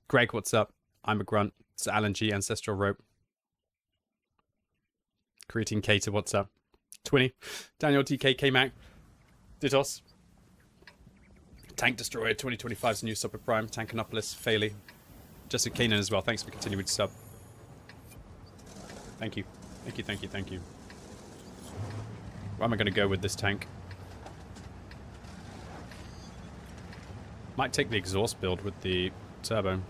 Greg, what's up? I'm a grunt. It's Alan G, Ancestral Rope. Creatine Cater, what's up? Twinny. Daniel DK, K-Mac. Ditos. Tank Destroyer 2025's new Super Prime. Tankanopolis, Faley. Jessica Kanan as well. Thanks for continuing to sub. Thank you. Thank you, thank you, thank you. Where am I going to go with this tank? Might take the exhaust build with the turbo.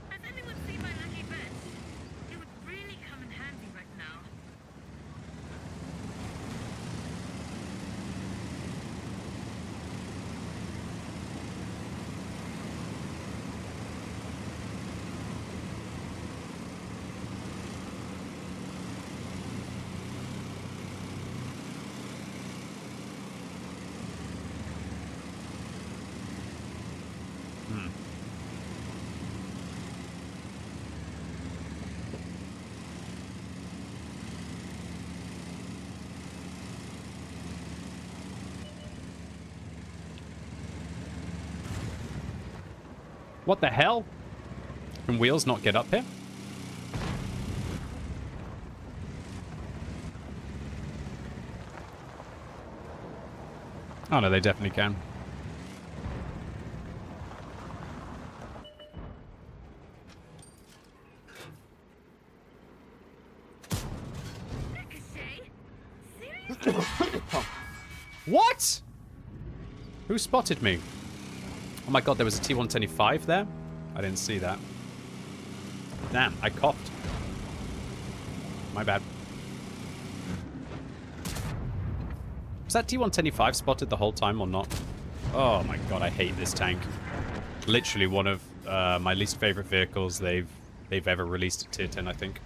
Has anyone seen my lucky vest? It would really come in handy right now. What the hell? Can wheels not get up here? Oh no, they definitely can. What? Who spotted me? Oh my god, there was a T-125 there? I didn't see that. Damn, I coughed. My bad. Was that T-125 spotted the whole time or not? Oh my god, I hate this tank. Literally one of my least favorite vehicles they've ever released at Tier 10, I think.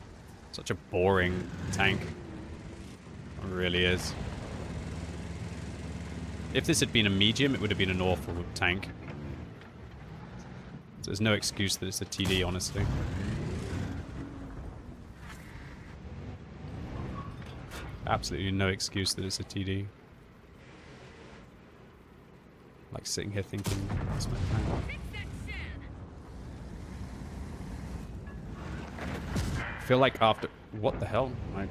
Such a boring tank. It really is. If this had been a medium, it would have been an awful tank. So there's no excuse that it's a TD, honestly. Absolutely no excuse that it's a TD. Like sitting here thinking, what's my plan? I feel like after... What the hell? My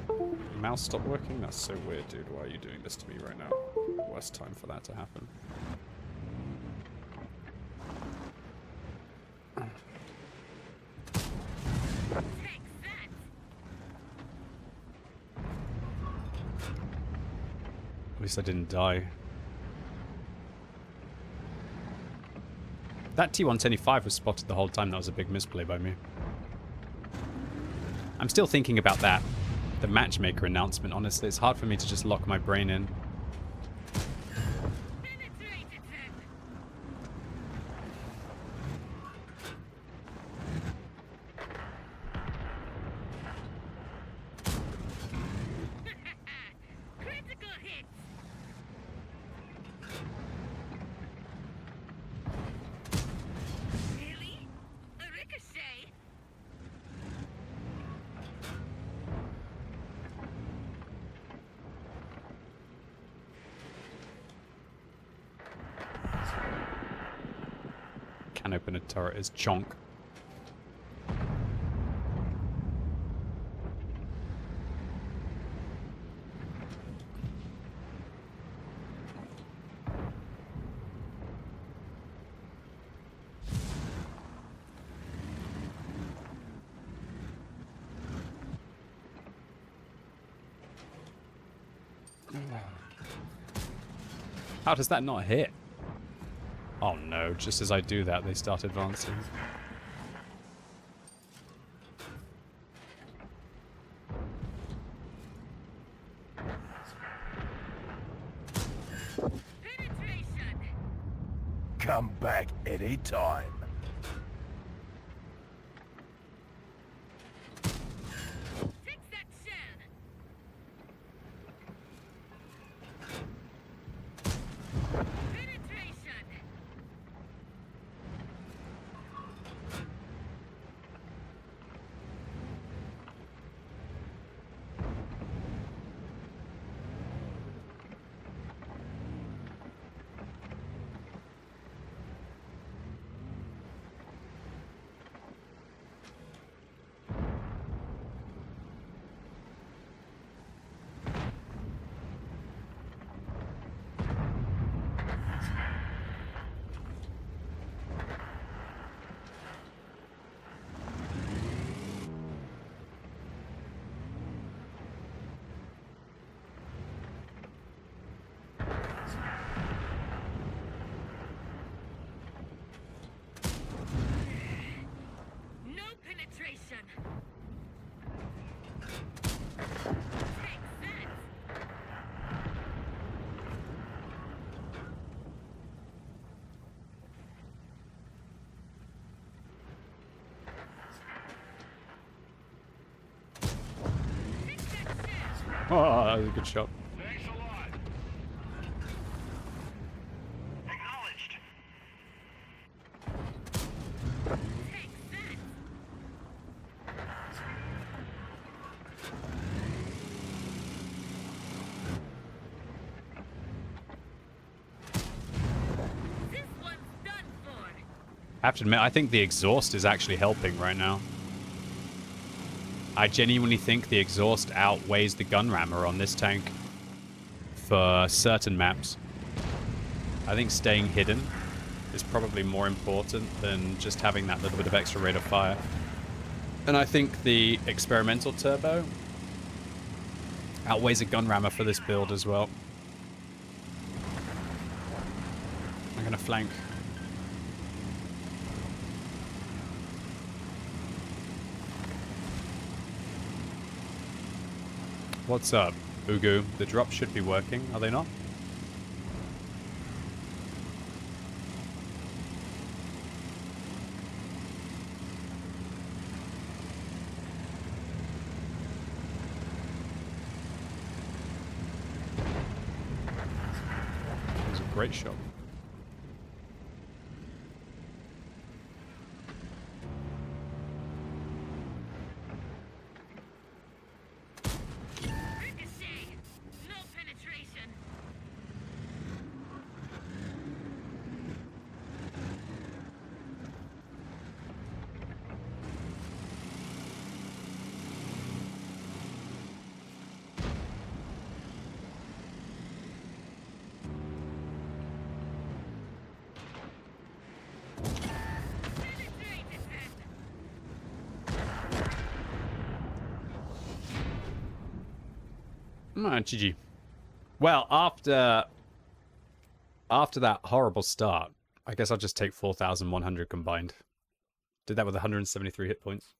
mouse stopped working? That's so weird, dude. Why are you doing this to me right now? Worst time for that to happen. At least I didn't die. That T-175 was spotted the whole time. That was a big misplay by me. I'm still thinking about that. The matchmaker announcement, honestly. It's hard for me to just lock my brain in. Can open a turret is chonk. How does that not hit? Oh no, just as I do that, they start advancing. Come back anytime. Oh, that was a good shot. Thanks a lot. Acknowledged. This one's done for. I have to admit, I think the exhaust is actually helping right now. I genuinely think the exhaust outweighs the gun rammer on this tank for certain maps. I think staying hidden is probably more important than just having that little bit of extra rate of fire. And I think the experimental turbo outweighs a gun rammer for this build as well. I'm gonna flank. What's up, Ugu? The drops should be working, are they not? That was a great crate shop. Ricochet! No penetration! Penetrated then! GG. Well, after that horrible start, I guess I'll just take 4,100 combined. Did that with 173 hit points.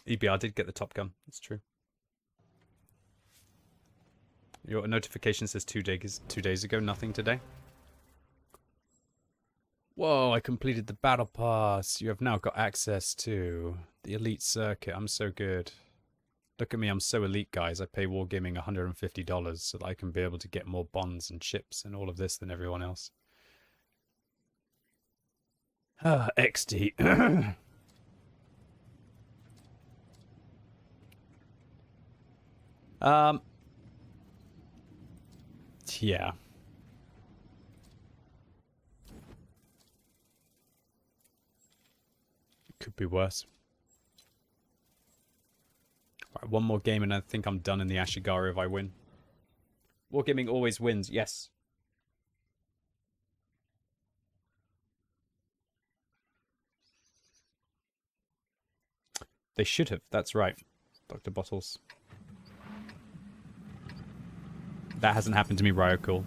EBR did get the Top Gun. That's true. Your notification says 2 days ago, nothing today. Whoa, I completed the battle pass. You have now got access to the elite circuit. I'm so good. Look at me, I'm so elite, guys. I pay Wargaming $150 so that I can be able to get more bonds and chips and all of this than everyone else. Ah, XD. Yeah. It could be worse. Right, one more game and I think I'm done in the Ashigari if I win. Wargaming always wins, yes. They should have, that's right. Dr. Bottles. That hasn't happened to me, Ryocool.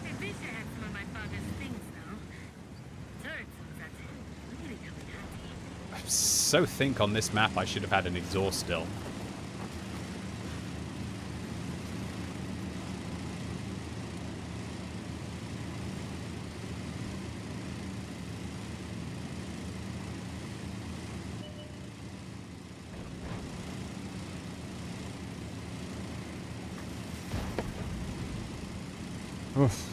I wish I had some of my father's things now. Turrets was that really coming handy. I so think on this map I should have had an exhaust still. Oof.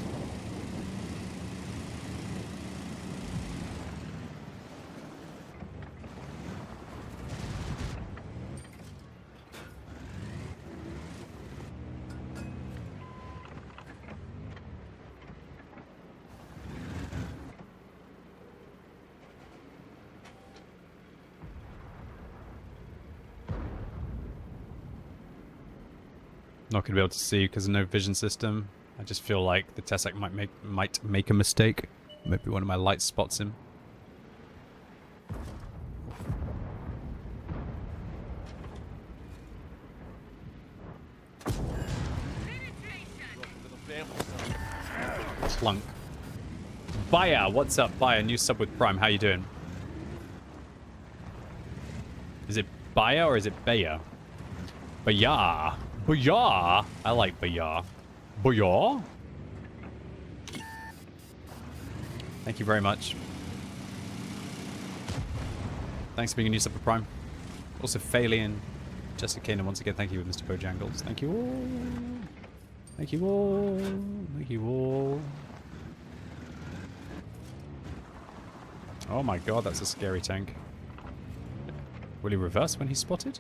Not gonna be able to see because of no vision system. I just feel like the Tessec might make a mistake. Maybe one of my lights spots him. Clunk. Baya, what's up? Baya, new sub with Prime. How you doing? Is it Baya or is it Baya? Baya. Baya. I like Baya. Baya. Thank you very much. Thanks for being a new sub with Prime. Also, Phalian, Jessica Kane, once again, thank you, Mr. Bojangles. Thank you all. Thank you all. Thank you all. Oh my god, that's a scary tank. Will he reverse when he's spotted?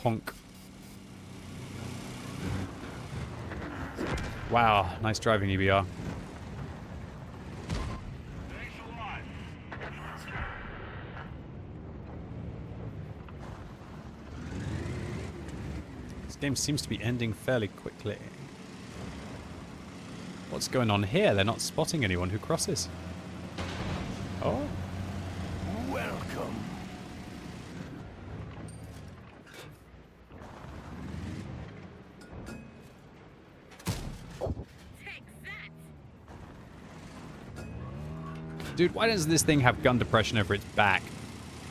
Honk. Wow, nice driving, EBR. This game seems to be ending fairly quickly. What's going on here? They're not spotting anyone who crosses. Oh. Welcome. Dude, why does this thing have gun depression over its back?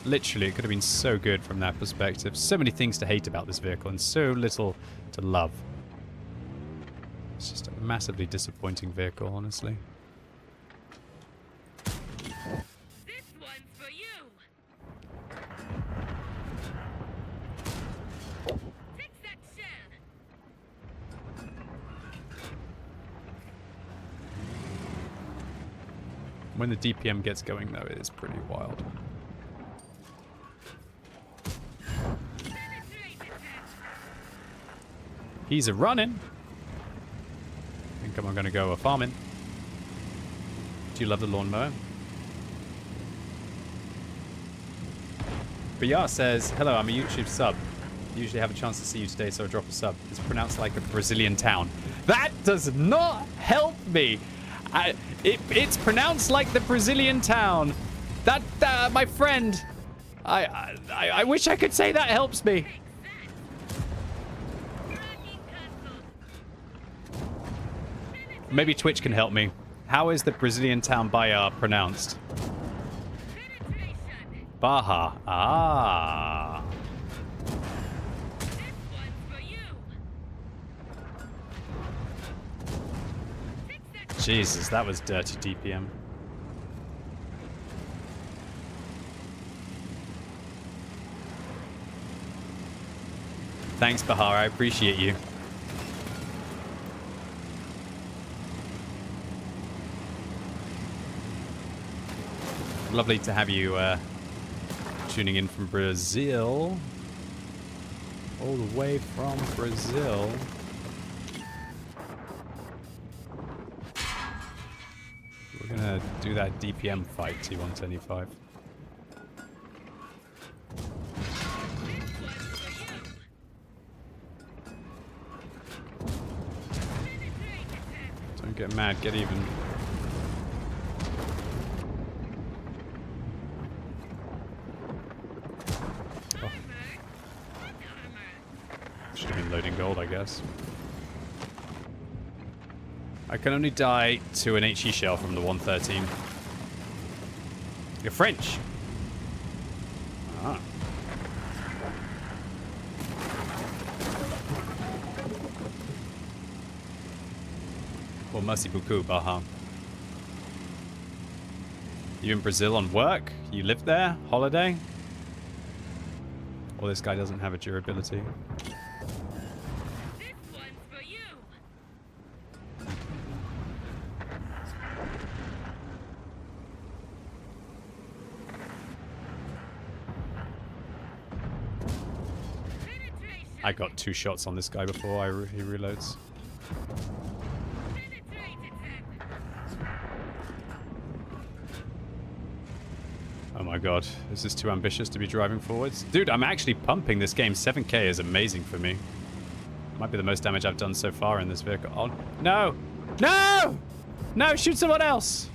Literally, it could have been so good from that perspective. So many things to hate about this vehicle and so little to love. It's just a massively disappointing vehicle, honestly. This one's for you. Fix that shell. When the DPM gets going, though, it is pretty wild. He's a running. I think I'm going to go a farming. Do you love the lawnmower? Bayar says, hello, I'm a YouTube sub. Usually have a chance to see you today, so I drop a sub. It's pronounced like a Brazilian town. That does not help me. It's pronounced like the Brazilian town. That, my friend. I wish I could say that helps me. Maybe Twitch can help me. How is the Brazilian town Bahia pronounced? Baja. Ah. Jesus, that was dirty DPM. Thanks, Bahar. I appreciate you. Lovely to have you tuning in from Brazil. All the way from Brazil. We're gonna do that DPM fight, T125. Don't get mad, get even. Oh. Should have been loading gold, I guess. I can only die to an HE shell from the 113. You're French. Ah. Well, merci beaucoup, Baha. You in Brazil on work? You live there? Holiday? Well, this guy doesn't have a durability. I got 2 shots on this guy before he reloads. Oh my god, is this too ambitious to be driving forwards? Dude, I'm actually pumping this game. 7k is amazing for me. Might be the most damage I've done so far in this vehicle. Oh, no! No! No, shoot someone else!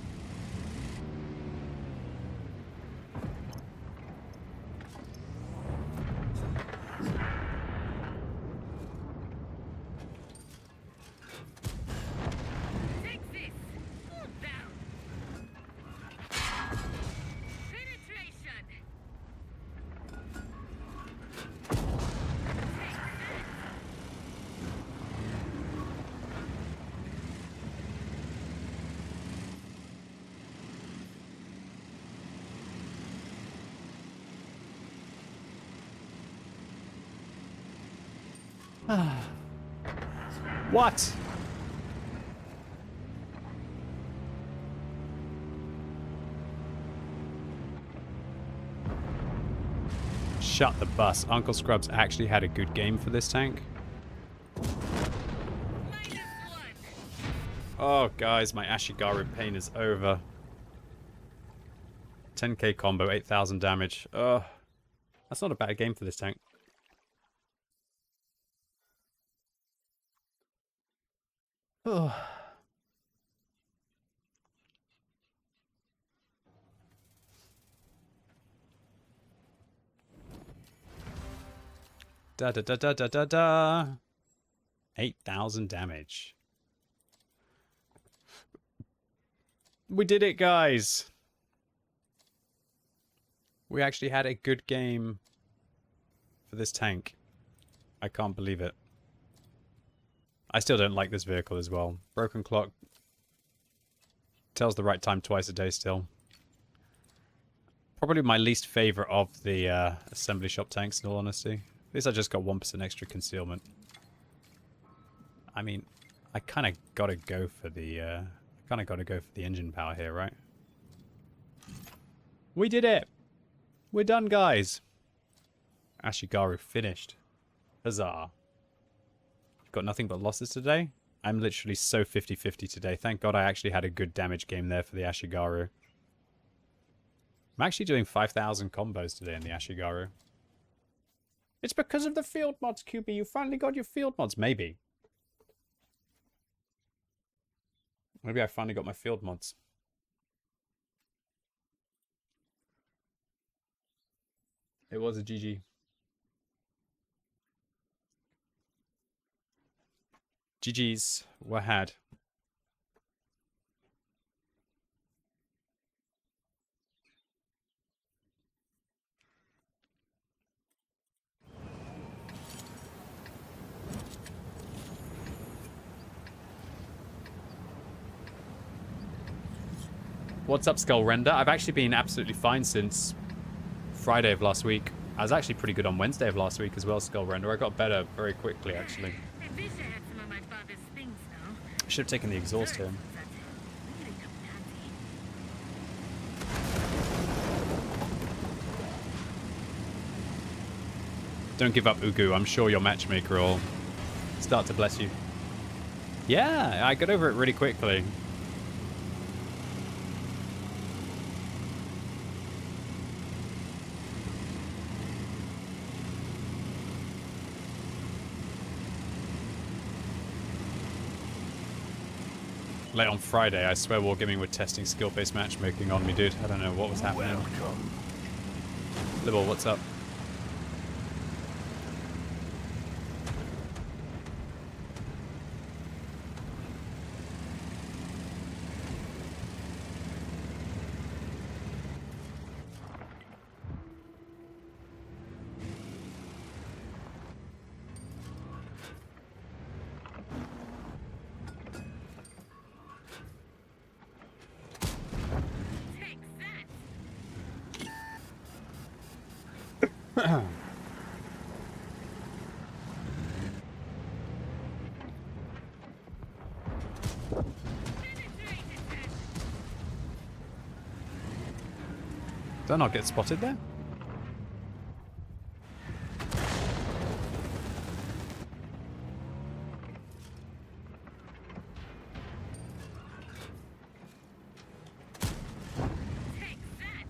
What? Shut the bus. Uncle Scrubs actually had a good game for this tank. Oh, guys, my Ashigaru pain is over. 10k combo, 8,000 damage. That's not a bad game for this tank. Oh. Da da da da da da da. 8,000 damage. We did it, guys. We actually had a good game for this tank. I can't believe it. I still don't like this vehicle as well. Broken clock tells the right time twice a day still. Probably my least favorite of the assembly shop tanks, in all honesty. At least I just got 1% extra concealment. I mean, I kind of gotta go for the engine power here, right? We did it! We're done, guys! Ashigaru finished. Huzzah. Got nothing but losses today? I'm literally so 50-50 today. Thank God I actually had a good damage game there for the Ashigaru. I'm actually doing 5,000 combos today in the Ashigaru. It's because of the field mods, QB. You finally got your field mods. Maybe. Maybe I finally got my field mods. It was a GG. GG's were had. What's up, Skull Render? I've actually been absolutely fine since Friday of last week. I was actually pretty good on Wednesday of last week as well, Skull Render. I got better very quickly, actually. I wish I had some of my father's things now. I should have taken the exhaust here. Really come in handy. Don't give up, Ugu. I'm sure your matchmaker will start to bless you. Yeah, I got over it really quickly. Late on Friday, I swear Wargaming were testing skill-based matchmaking on me, dude. I don't know what was happening. Welcome. Libble, what's up? Take that! Penetrated them! Did I not get spotted there? Take that!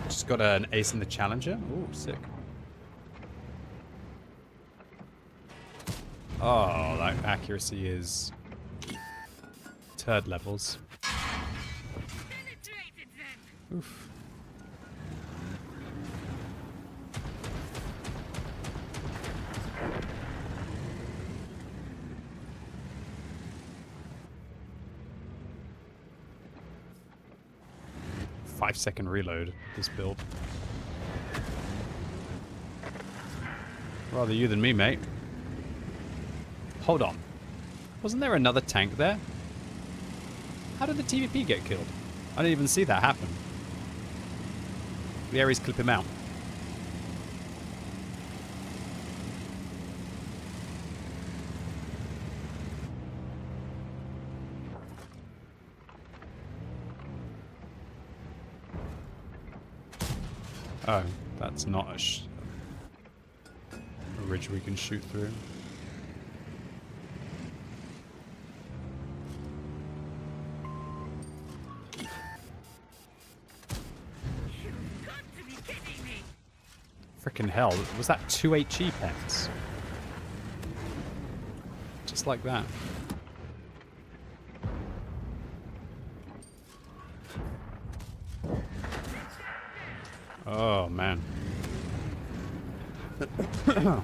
Just got an ace in the challenger. Ooh, sick. Oh, that accuracy is turd levels. Penetrated them! Oof. Five-second reload, this build. Rather you than me, mate. Hold on. Wasn't there another tank there? How did the TVP get killed? I didn't even see that happen. The Ares clip him out. Oh, that's not a ridge we can shoot through. You've got to be kidding me! Frickin' hell, was that 2 HE pens? Just like that. Oh, man. Penetrated them!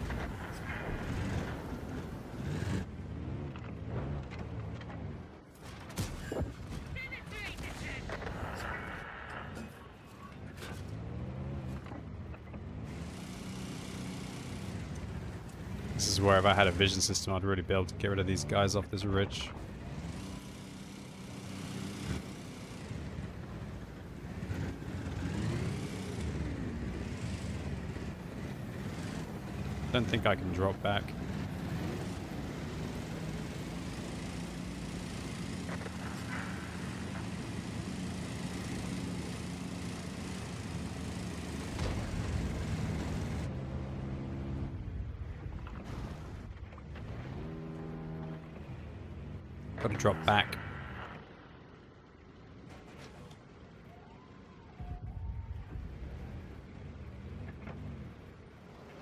is where if I had a vision system, I'd really be able to get rid of these guys off this ridge. Don't think I can drop back. Gotta drop back.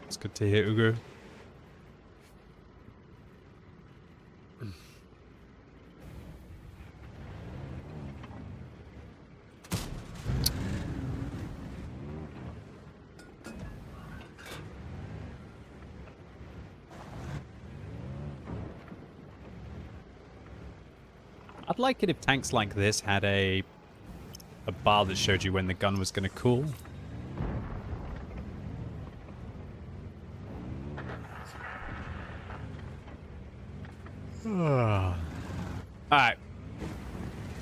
It's good to hear, Ugo. I'd like it if tanks like this had a bar that showed you when the gun was going to cool. Alright.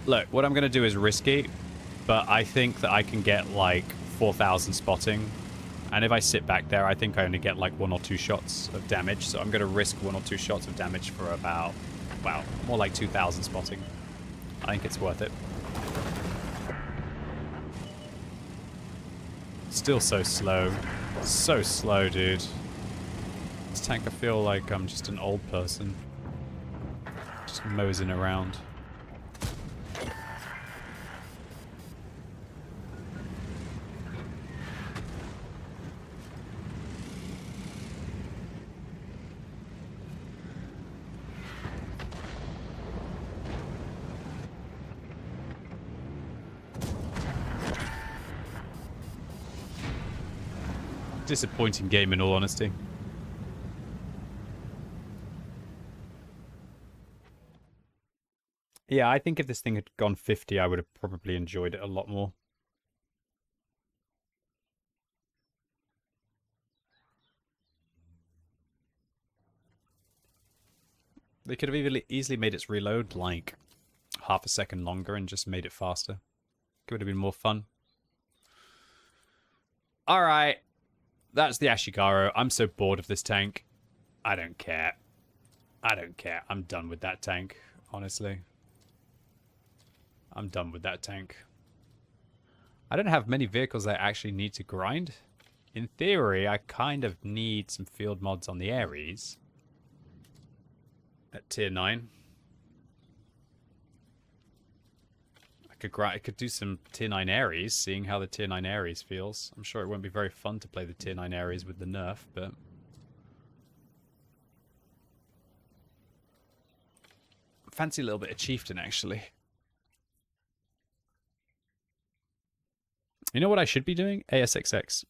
Look, what I'm going to do is risky, but I think that I can get like 4,000 spotting. And if I sit back there, I think I only get like 1 or 2 shots of damage. So I'm going to risk 1 or 2 shots of damage for about, well, more like 2,000 spotting. I think it's worth it. Still so slow. So slow, dude. This tank, I feel like I'm just an old person. Just moseying around. Disappointing game in all honesty. Yeah, I think if this thing had gone 50, I would have probably enjoyed it a lot more. They could have easily made its reload like half a second longer and just made it faster. It would have been more fun. Alright. That's the Ashigaru. I'm so bored of this tank. I don't care. I don't care. I'm done with that tank, honestly. I'm done with that tank. I don't have many vehicles I actually need to grind. In theory, I kind of need some field mods on the Ares. At tier 9. I could do some tier 9 Ares, seeing how the tier 9 Ares feels. I'm sure it won't be very fun to play the tier 9 Ares with the nerf, but... fancy a little bit of Chieftain, actually. You know what I should be doing? ASXX.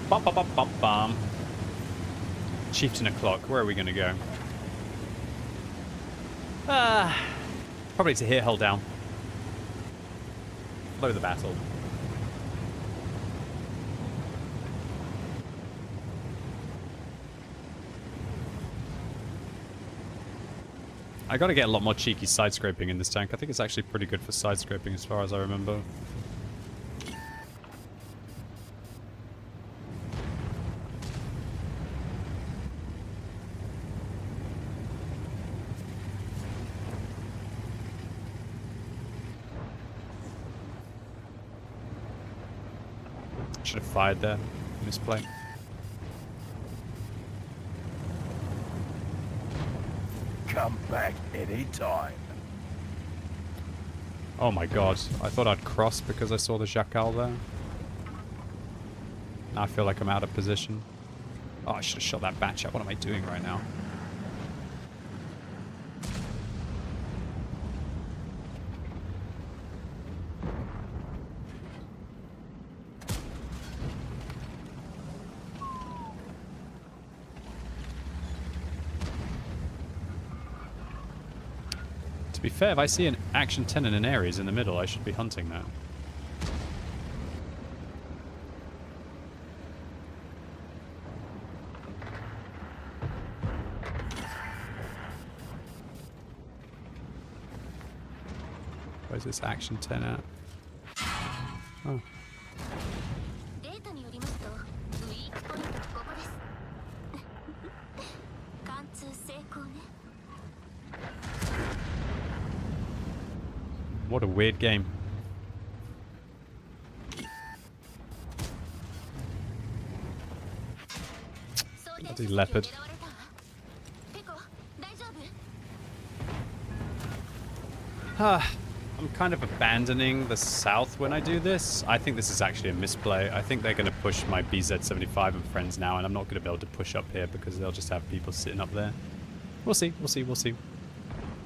Bum, bum, bum, bum, bum. Chieftain o'clock. Where are we going to go? Probably to here, hold down. Flow the battle. I got to get a lot more cheeky side scraping in this tank. I think it's actually pretty good for side scraping as far as I remember. Should have fired there. Misplay. Come back anytime. Oh my god. I thought I'd cross because I saw the jackal there. Now I feel like I'm out of position. Oh, I should have shot that batch up. What am I doing right now? To be fair, if I see an action 10 and an Ares in the middle, I should be hunting that. Where's this action 10 at? Oh. データによりますと、ウィークポイントここです。貫通成功ね。What a weird game. Bloody leopard. I'm kind of abandoning the south when I do this. I think this is actually a misplay. I think they're going to push my BZ-75 and friends now, and I'm not going to be able to push up here because they'll just have people sitting up there. We'll see, we'll see, we'll see.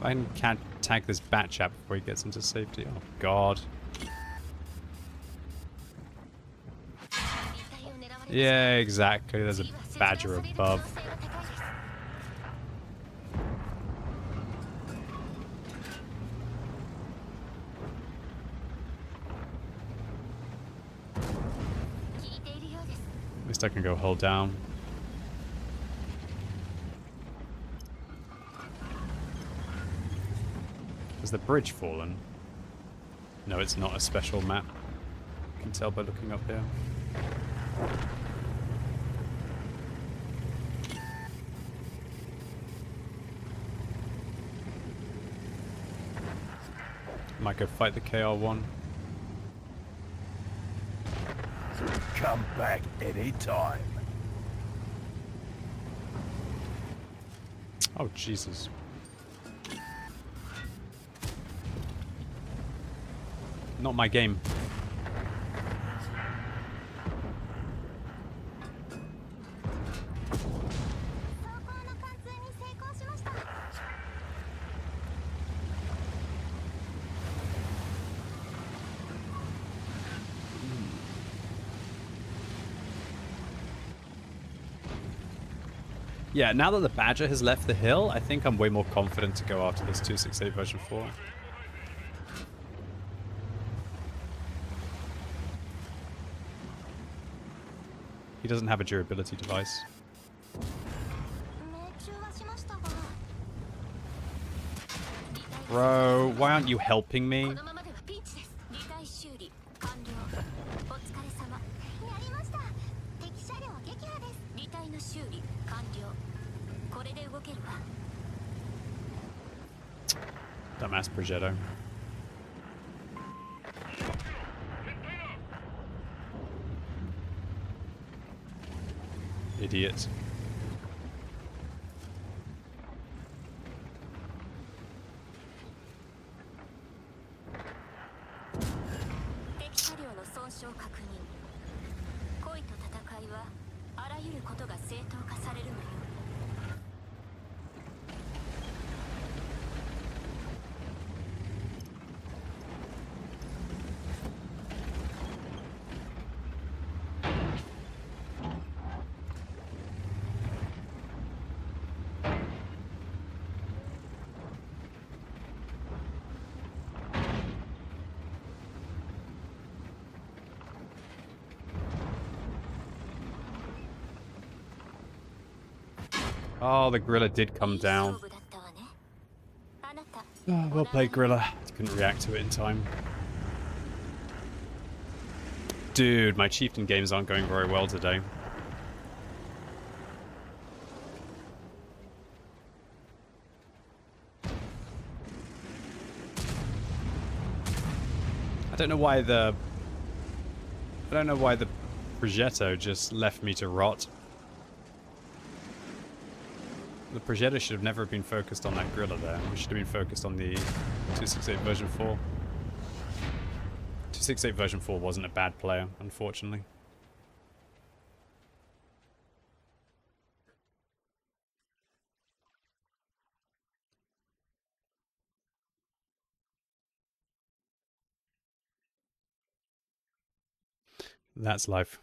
I can't tag this bat chap before he gets into safety. Oh, God. Yeah, exactly. There's a badger above. At least I can go hold down. Has the bridge fallen? No, it's not a special map. You can tell by looking up here. Might go fight the KR1. Come back anytime. Oh, Jesus. Not my game. Yeah, now that the Badger has left the hill, I think I'm way more confident to go after this 268 version 4. He doesn't have a durability device. Bro, why aren't you helping me? Dumbass Progetto. Idiot. Oh, the gorilla did come down. Oh, well played, gorilla. Couldn't react to it in time. Dude, my chieftain games aren't going very well today. I don't know why the Progetto just left me to rot. The Progetto should have never been focused on that griller there. We should have been focused on the 268 version 4. 268 version 4 wasn't a bad player, unfortunately. That's life.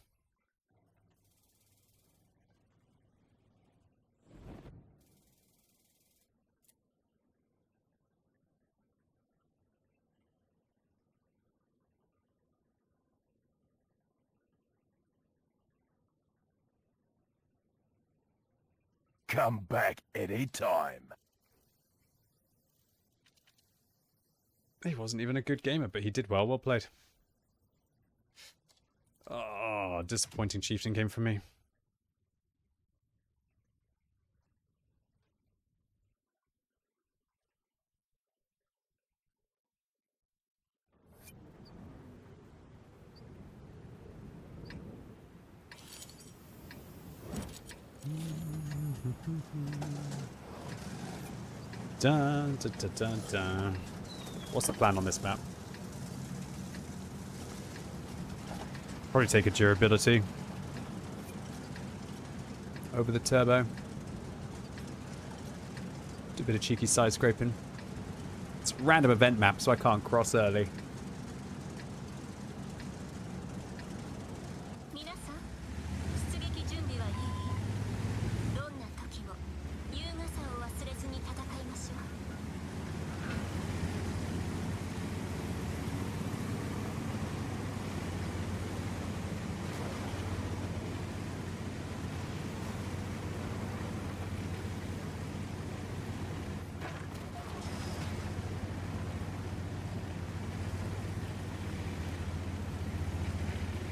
Come back anytime. He wasn't even a good gamer, but he did well. Well played. Oh, disappointing chieftain game for me. Dun, dun, dun, dun, dun. What's the plan on this map? Probably take a durability over the turbo. Do a bit of cheeky side scraping. It's a random event map, so I can't cross early. 皆さん、出撃準備はいい？どんな時も優雅さを忘れずに戦いましょう。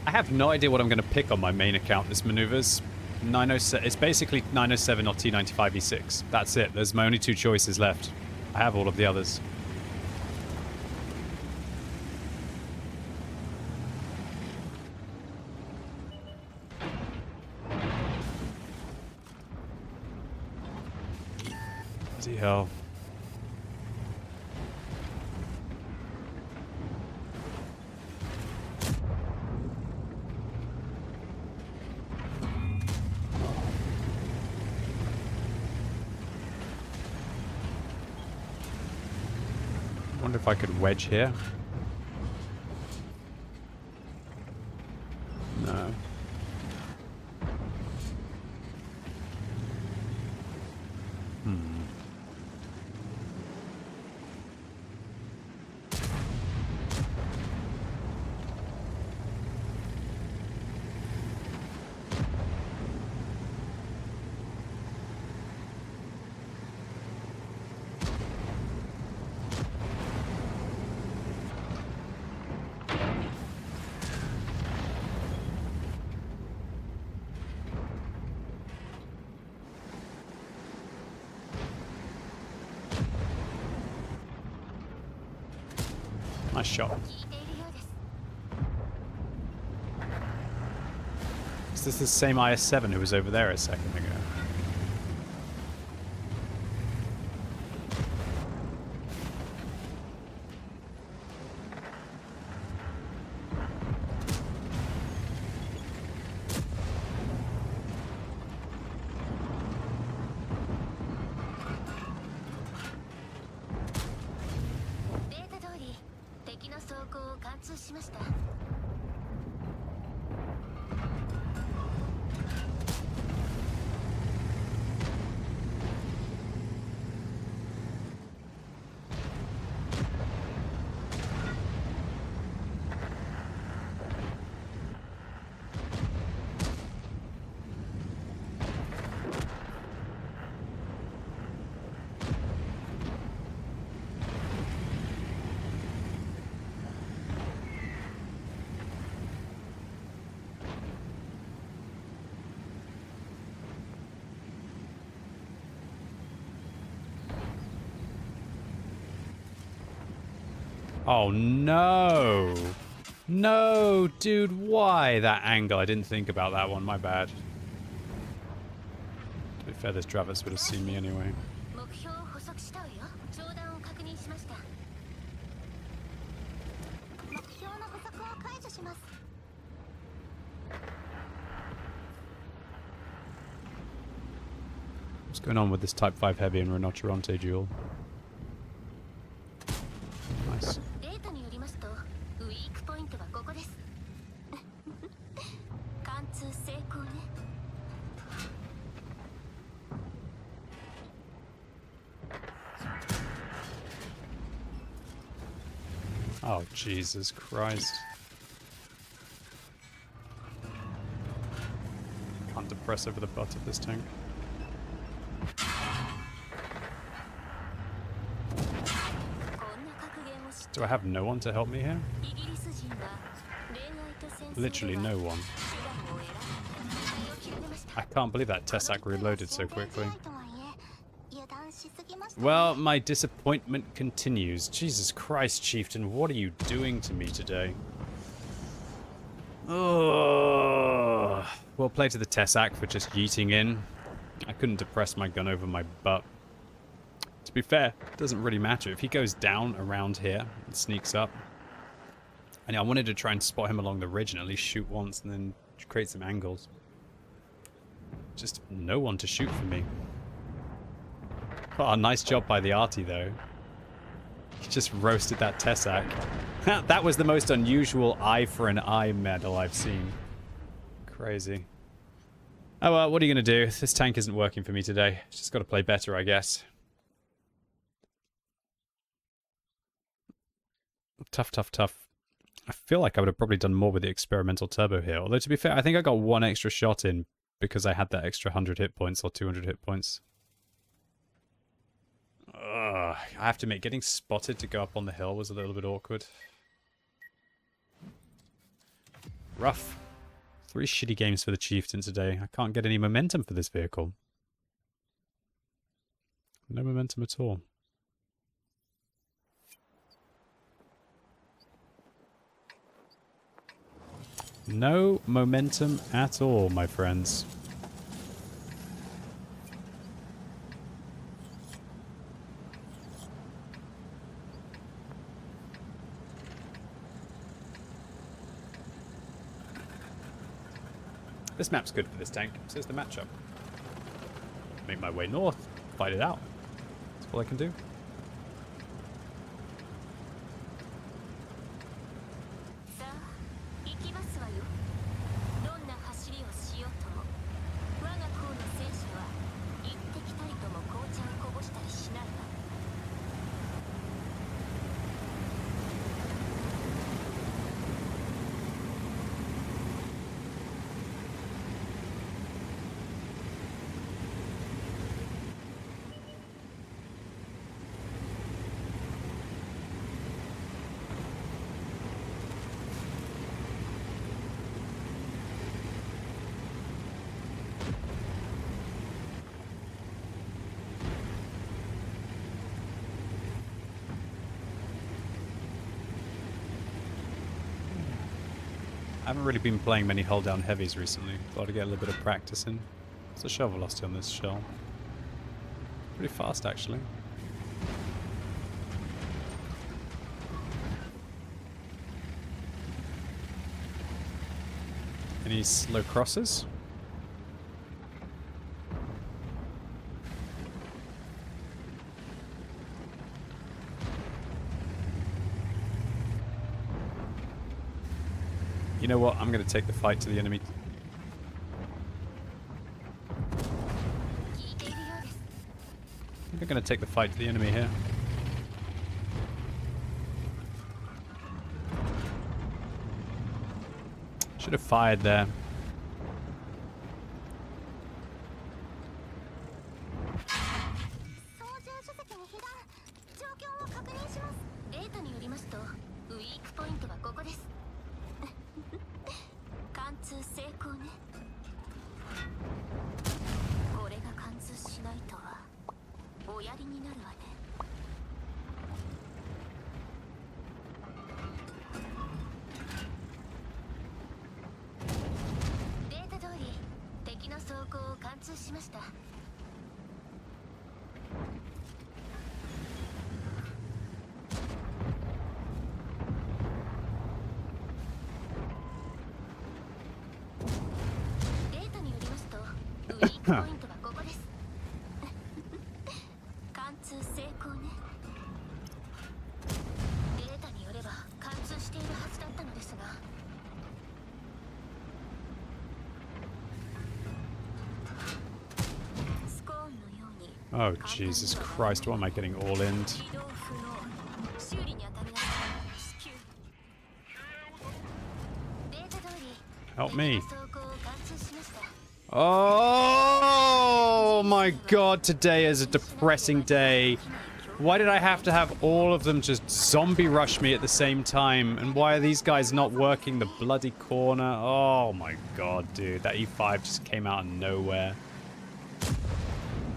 I have no idea what I'm going to pick on my main account this maneuvers. 907, it's basically 907 or T95 E6. That's it. There's my only two choices left. I have all of the others. Bloody hell. I wonder if I could wedge here. No. Nice shot. 聞いているようです。 Is this the same IS-7 who was over there a second ago? Oh no! No, dude, why that angle? I didn't think about that one, my bad. To be fair, this Travis would have seen me anyway. 目標を捕捉したわよ。上段を確認しました。目標の捕捉を解除します。 What's going on with this Type 5 Heavy and Rinoceronte duel? Nice. データによりますと、ウィークポイントはここです。貫通成功ね。 Oh, Jesus Christ. Can't depress over the butt of this tank. Do I have no one to help me here? Literally no one. I can't believe that Tessac reloaded so quickly. Well, my disappointment continues. Jesus Christ, Chieftain, what are you doing to me today? Oh, well played to the Tessac for just yeeting in. I couldn't depress my gun over my butt. To be fair, it doesn't really matter. If he goes down around here and sneaks up, and I wanted to try and spot him along the ridge and at least shoot once and then create some angles. Just no one to shoot for me. Oh, nice job by the arty though. He just roasted that Tessac. That was the most unusual eye for an eye medal I've seen. Crazy. Oh well, what are you going to do? This tank isn't working for me today. Just got to play better, I guess. Tough, tough, tough. I feel like I would have probably done more with the experimental turbo here. Although, to be fair, I think I got one extra shot in because I had that extra 100 hit points or 200 hit points. I have to admit, getting spotted to go up on the hill was a little bit awkward. Rough. 3 shitty games for the Chieftain today. I can't get any momentum for this vehicle. No momentum at all. No momentum at all, my friends. This map's good for this tank, so is the matchup. Make my way north, fight it out. That's all I can do. I haven't really been playing many hull down heavies recently. Thought I'd get a little bit of practice in. What's the shell velocity on this shell? Pretty fast, actually. Any slow crosses? You know what? I'm going to take the fight to the enemy. I think I'm going to take the fight to the enemy here. Should have fired there. ポイントはここです。貫通成功ね。データによれば貫通しているはずだったのですが。スコーンのように Oh, Jesus Christ, what am I getting all in? 起動不能。修理に当たりなさい。至急。データ通り Help me. 走行を貫通しました。 Oh my god, today is a depressing day. Why did I have to have all of them just zombie rush me at the same time? And why are these guys not working the bloody corner? Oh my god, dude. That E5 just came out of nowhere.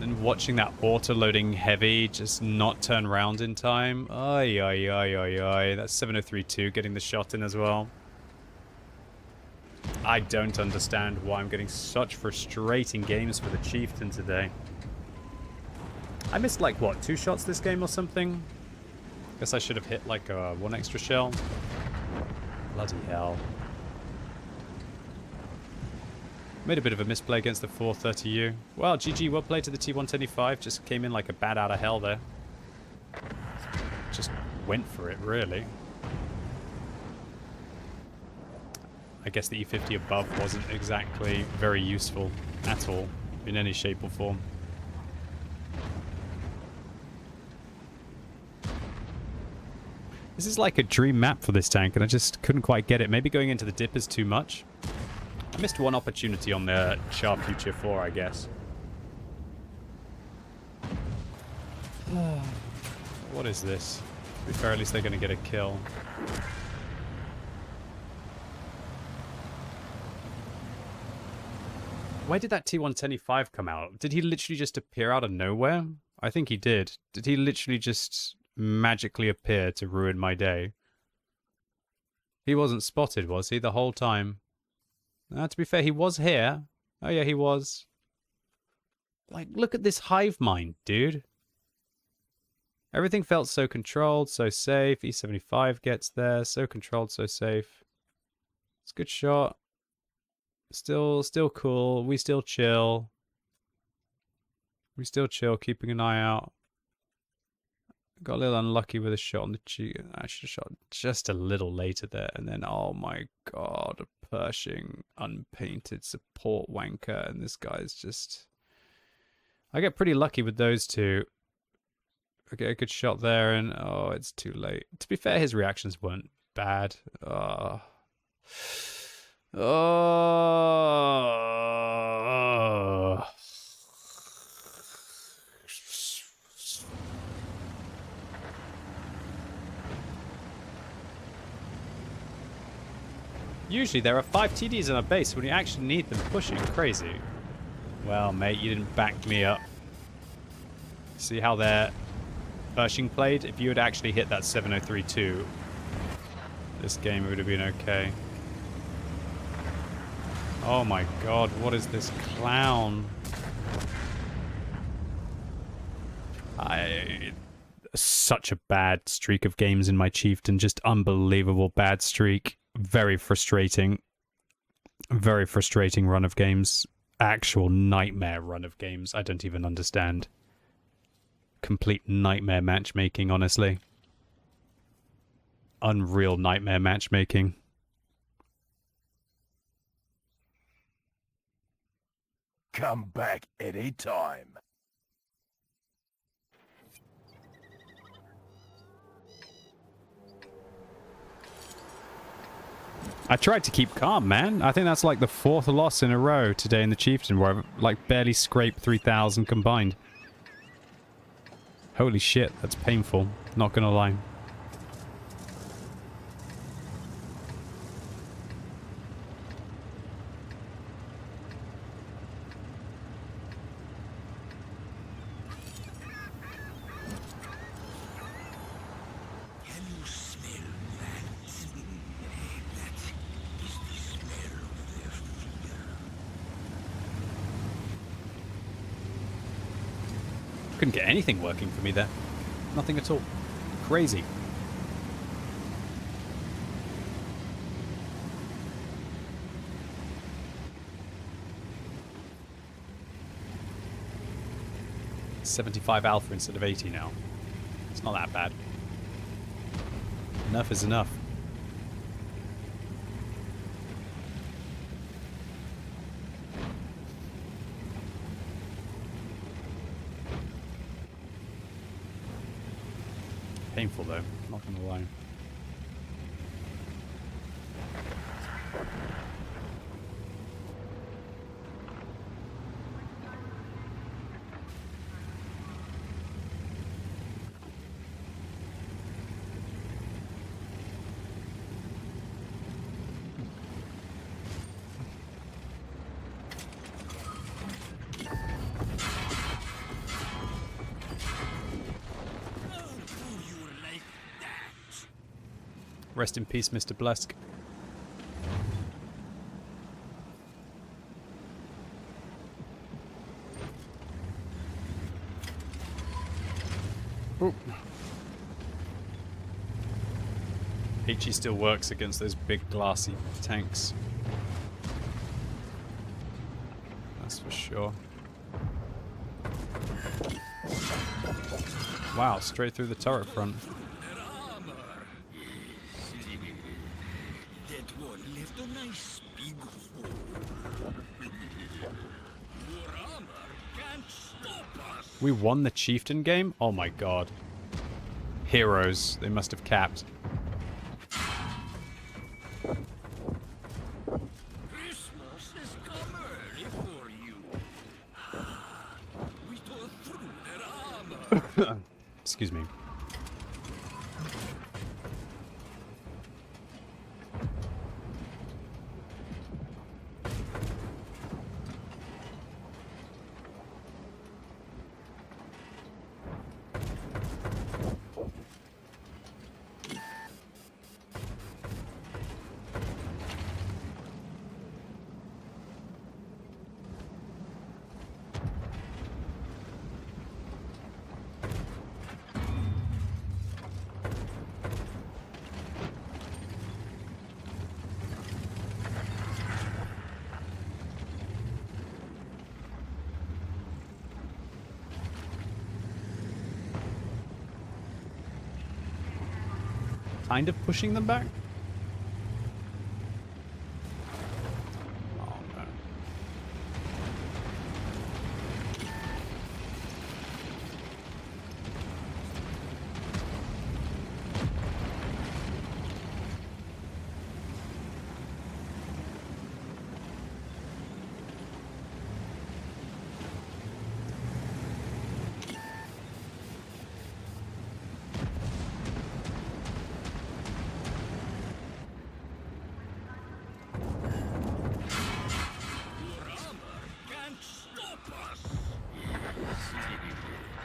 And watching that auto-loading heavy just not turn around in time. Ay, ay, ay, ay, ay. That's 7032 getting the shot in as well. I don't understand why I'm getting such frustrating games for the Chieftain today. I missed like, what, 2 shots this game or something? Guess I should have hit like 1 extra shell. Bloody hell. Made a bit of a misplay against the 430U. Well, GG, well played to the T125. Just came in like a bat out of hell there. Just went for it, really. I guess the E50 above wasn't exactly very useful at all, in any shape or form. This is like a dream map for this tank, and I just couldn't quite get it. Maybe going into the dip is too much. I missed one opportunity on the Char Future 4, I guess. What is this? To be fair, at least they're going to get a kill. Where did that T125 come out? Did he literally just appear out of nowhere? I think he did. Did he literally just magically appear to ruin my day? He wasn't spotted, was he, the whole time? To be fair, he was here. Oh yeah, he was. Like, look at this hive mind, dude. Everything felt so controlled, so safe. E75 gets there. So controlled, so safe. It's a good shot. Still cool. We still chill. We still chill, keeping an eye out. Got a little unlucky with a shot on the cheek. I should have shot just a little later there. And then, oh my god, a Pershing unpainted support wanker. And this guy's just... I get pretty lucky with those two. I get a good shot there and, oh, it's too late. To be fair, his reactions weren't bad. Usually there are 5 TDs in a base when you actually need them pushing. Crazy. Well, mate, you didn't back me up. See how their Pershing played? If you had actually hit that 7032, this game would have been okay. Oh my god, what is this clown? Such a bad streak of games in my Chieftain. Just unbelievable bad streak. Very frustrating. Very frustrating run of games. Actual nightmare run of games. I don't even understand. Complete nightmare matchmaking, honestly. Unreal nightmare matchmaking. Come back anytime. I tried to keep calm, man. I think that's like the 4th loss in a row today in the Chieftain, where I've like barely scraped 3,000 combined. Holy shit, that's painful. Not gonna lie. Couldn't get anything working for me there. Nothing at all. Crazy. 75 alpha instead of 80 now. It's not that bad. Enough is enough. Painful though, not gonna lie. Rest in peace, Mr. Blesk. Ooh. HE still works against those big glassy tanks. That's for sure. Wow, straight through the turret front. We won the Chieftain game? Oh my god. Heroes. They must have capped. Christmas has come early for you. We tore through their armor. Excuse me. Kind of pushing them back? Oh no.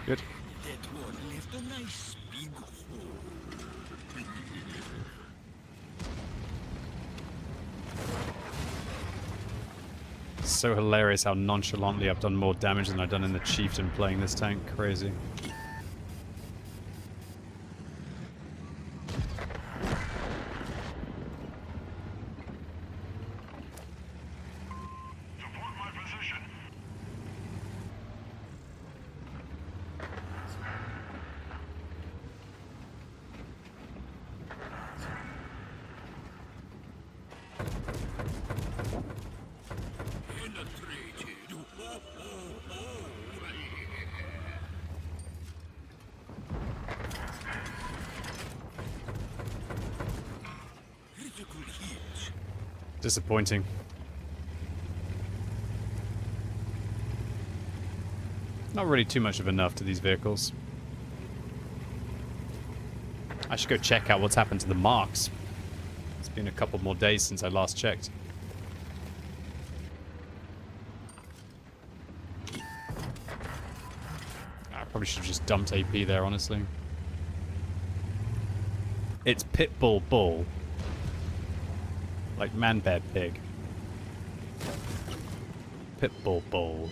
Good. That one left a nice big hole. So hilarious how nonchalantly I've done more damage than I've done in the Chieftain playing this tank. Crazy. Disappointing. Not really too much of enough to these vehicles. I should go check out what's happened to the marks. It's been a couple more days since I last checked. I probably should have just dumped AP there, honestly. It's Pitbull Bull. Like Man Bear Pig. Pitbull Bull.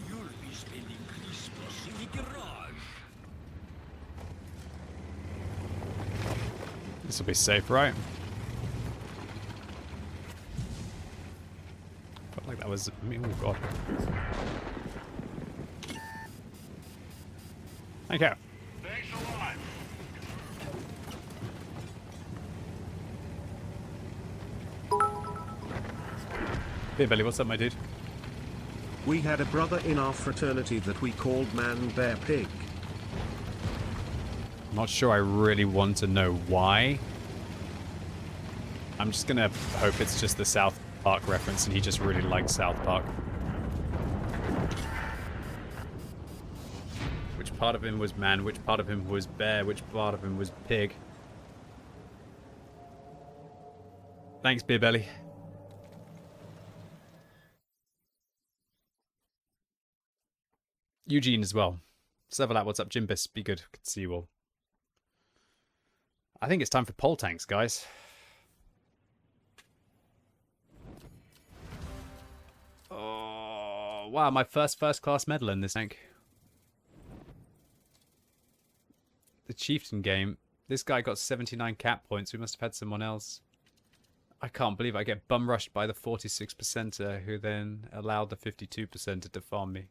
You'll be spending Christmas in the garage. This will be safe, right? Felt like that was me. Oh god. Thank you. Thanks a lot. Hey, Billy, what's up, my dude? We had a brother in our fraternity that we called Man Bear Pig. I'm not sure I really want to know why. I'm just gonna hope it's just the South Park reference and he just really likes South Park. Which part of him was man, which part of him was bear, which part of him was pig. Thanks, Beer Belly. Eugene as well. Serverlat, what's up? Jimbus, be good. Good to see you all. I think it's time for pole tanks, guys. Oh, wow, my first class medal in this tank. The Chieftain game. This guy got 79 cap points. We must have had someone else. I can't believe I get bum rushed by the 46%er who then allowed the 52%er to farm me.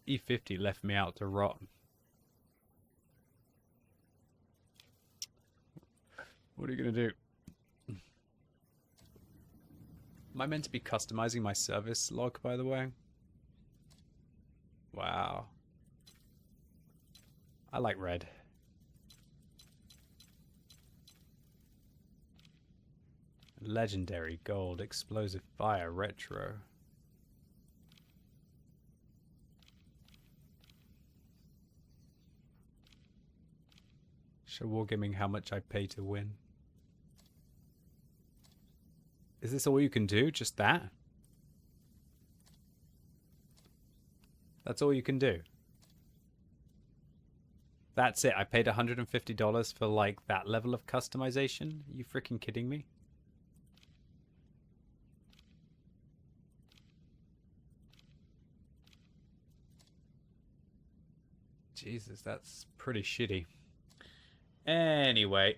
E50 left me out to rot. What are you going to do? Am I meant to be customizing my service log, by the way? Wow. I like red. Legendary gold, explosive fire, retro. Show Wargaming how much I pay to win. Is this all you can do? Just that? That's all you can do? That's it? I paid $150 for like that level of customization? Are you freaking kidding me? Jesus, that's pretty shitty. Anyway.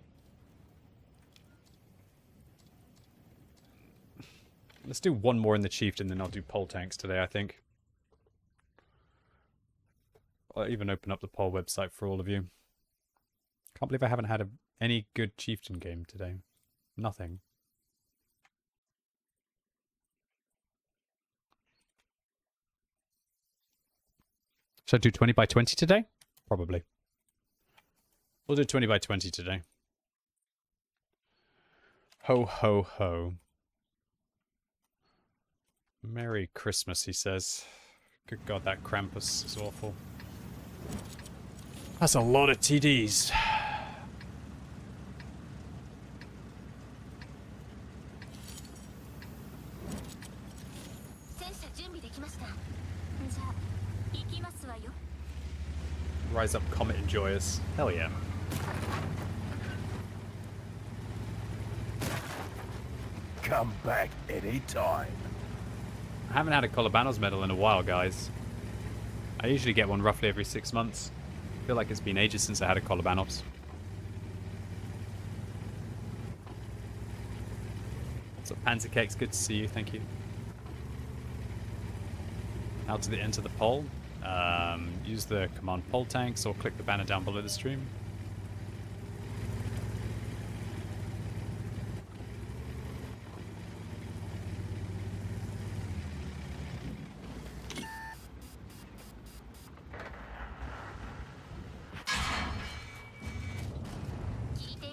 Let's do one more in the Chieftain, then I'll do pole tanks today, I think. I'll even open up the poll website for all of you. Can't believe I haven't had any good Chieftain game today. Nothing. Should I do 20 by 20 today? Probably. We'll do 20 by 20 today. Ho, ho, ho. Merry Christmas, he says. Good God, that Krampus is awful. That's a lot of TDs. Rise up, Comet, enjoy us. Hell yeah. Come back anytime. I haven't had a Colabanos medal in a while, guys. I usually get one roughly every 6 months. I feel like it's been ages since I had a Colabanos. What's up, Panzer Cakes? Good to see you, thank you. Now to the end of the poll. Use the command poll tanks or click the banner down below the stream.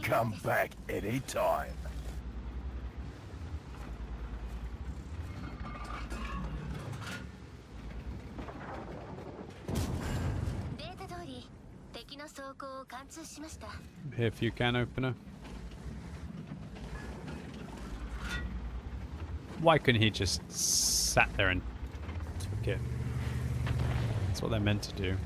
Come back anytime. Here if you can, opener. Why couldn't he just sat there and took it? That's what they're meant to do.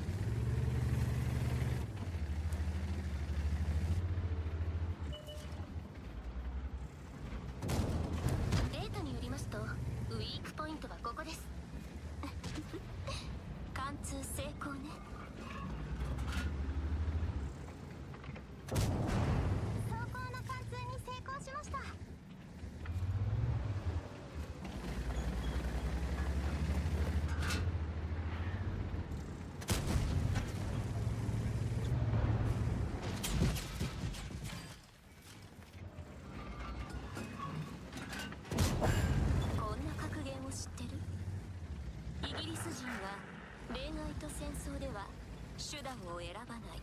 手段を選ばない。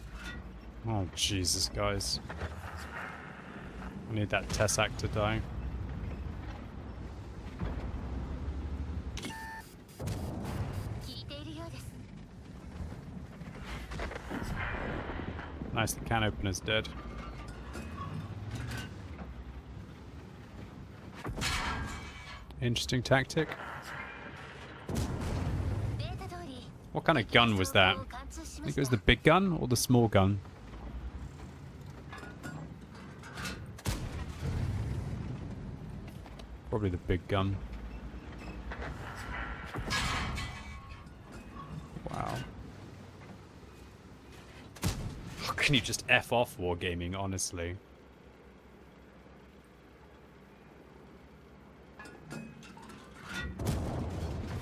Oh, Jesus, guys. I need that Tessak to die. 聞いているようです。 Nice, the can opener's dead. Interesting tactic. データ通り、 What kind of gun was that? 情報を貫通し I ま think した it was the big gun or the small gun. Probably the big gun. Wow. How can you just F off wargaming, honestly?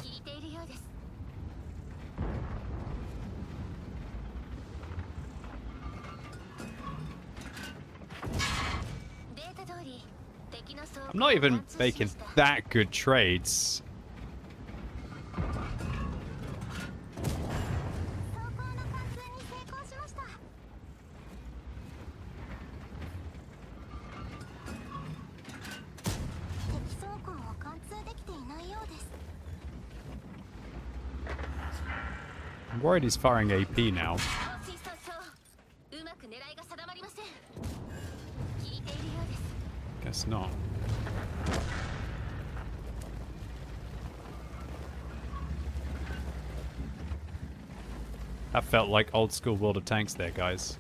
聞いているようです。 データ通り、敵の装甲 I'm not を even 貫通しま making した。 that good trades. 装甲の貫通に成功しました。 敵装甲を貫通できていないようです。 I'm worried he's firing AP now. 放水早々、うまく狙いが定まりません。聞いているようです。 Guess not. That felt like old school World of Tanks there, guys.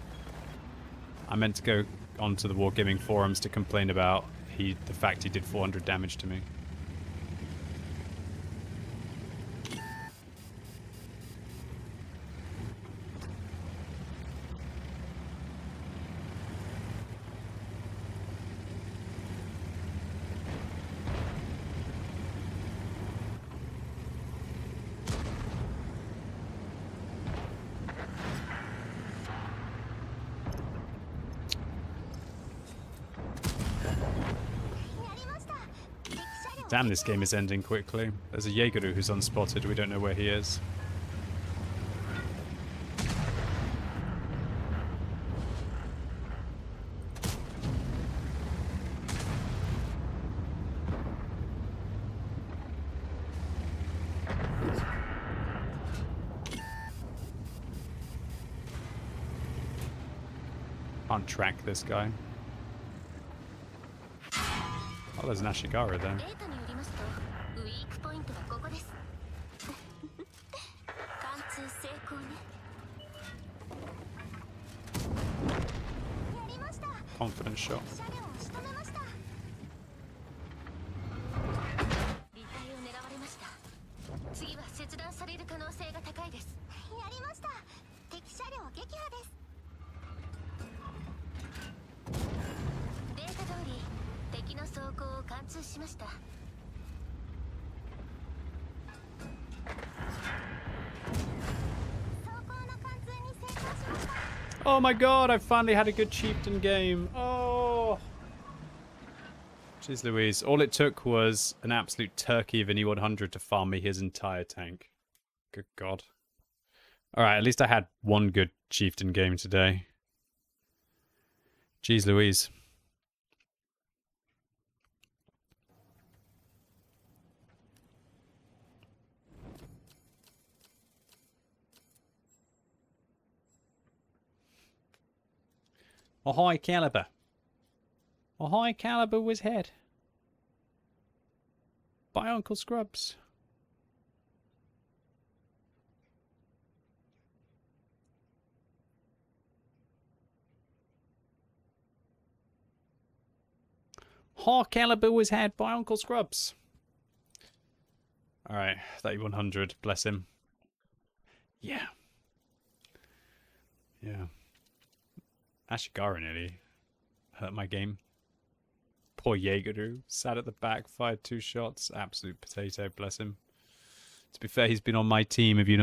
I meant to go onto the Wargaming forums to complain about the fact he did 400 damage to me. Damn, this game is ending quickly. There's a Jaegeru who's unspotted. We don't know where he is. Can't track this guy. Oh, there's an Ashigara there. データによりますと、ウィークポイントはここです。貫通成功ね。やりました。 Confident shot. 車両を仕留めました。離体を狙われました。次は切断される可能性が高いです。やりました。敵車両撃破です。データ通り、敵の装甲を貫通しました。 Oh my god, I finally had a good chieftain game. Oh. Jeez Louise. All it took was an absolute turkey of an E100 to farm me his entire tank. Good god. Alright, at least I had one good chieftain game today. Jeez Louise. A high caliber. A high caliber was hit by Uncle Scrubs. High caliber was had by Uncle Scrubs. Alright, 3100, bless him. Yeah. Yeah. Ashigara nearly hurt my game. Poor Jaegeru. Sat at the back, fired 2 shots. Absolute potato, bless him. To be fair, he's been on my team, if you know.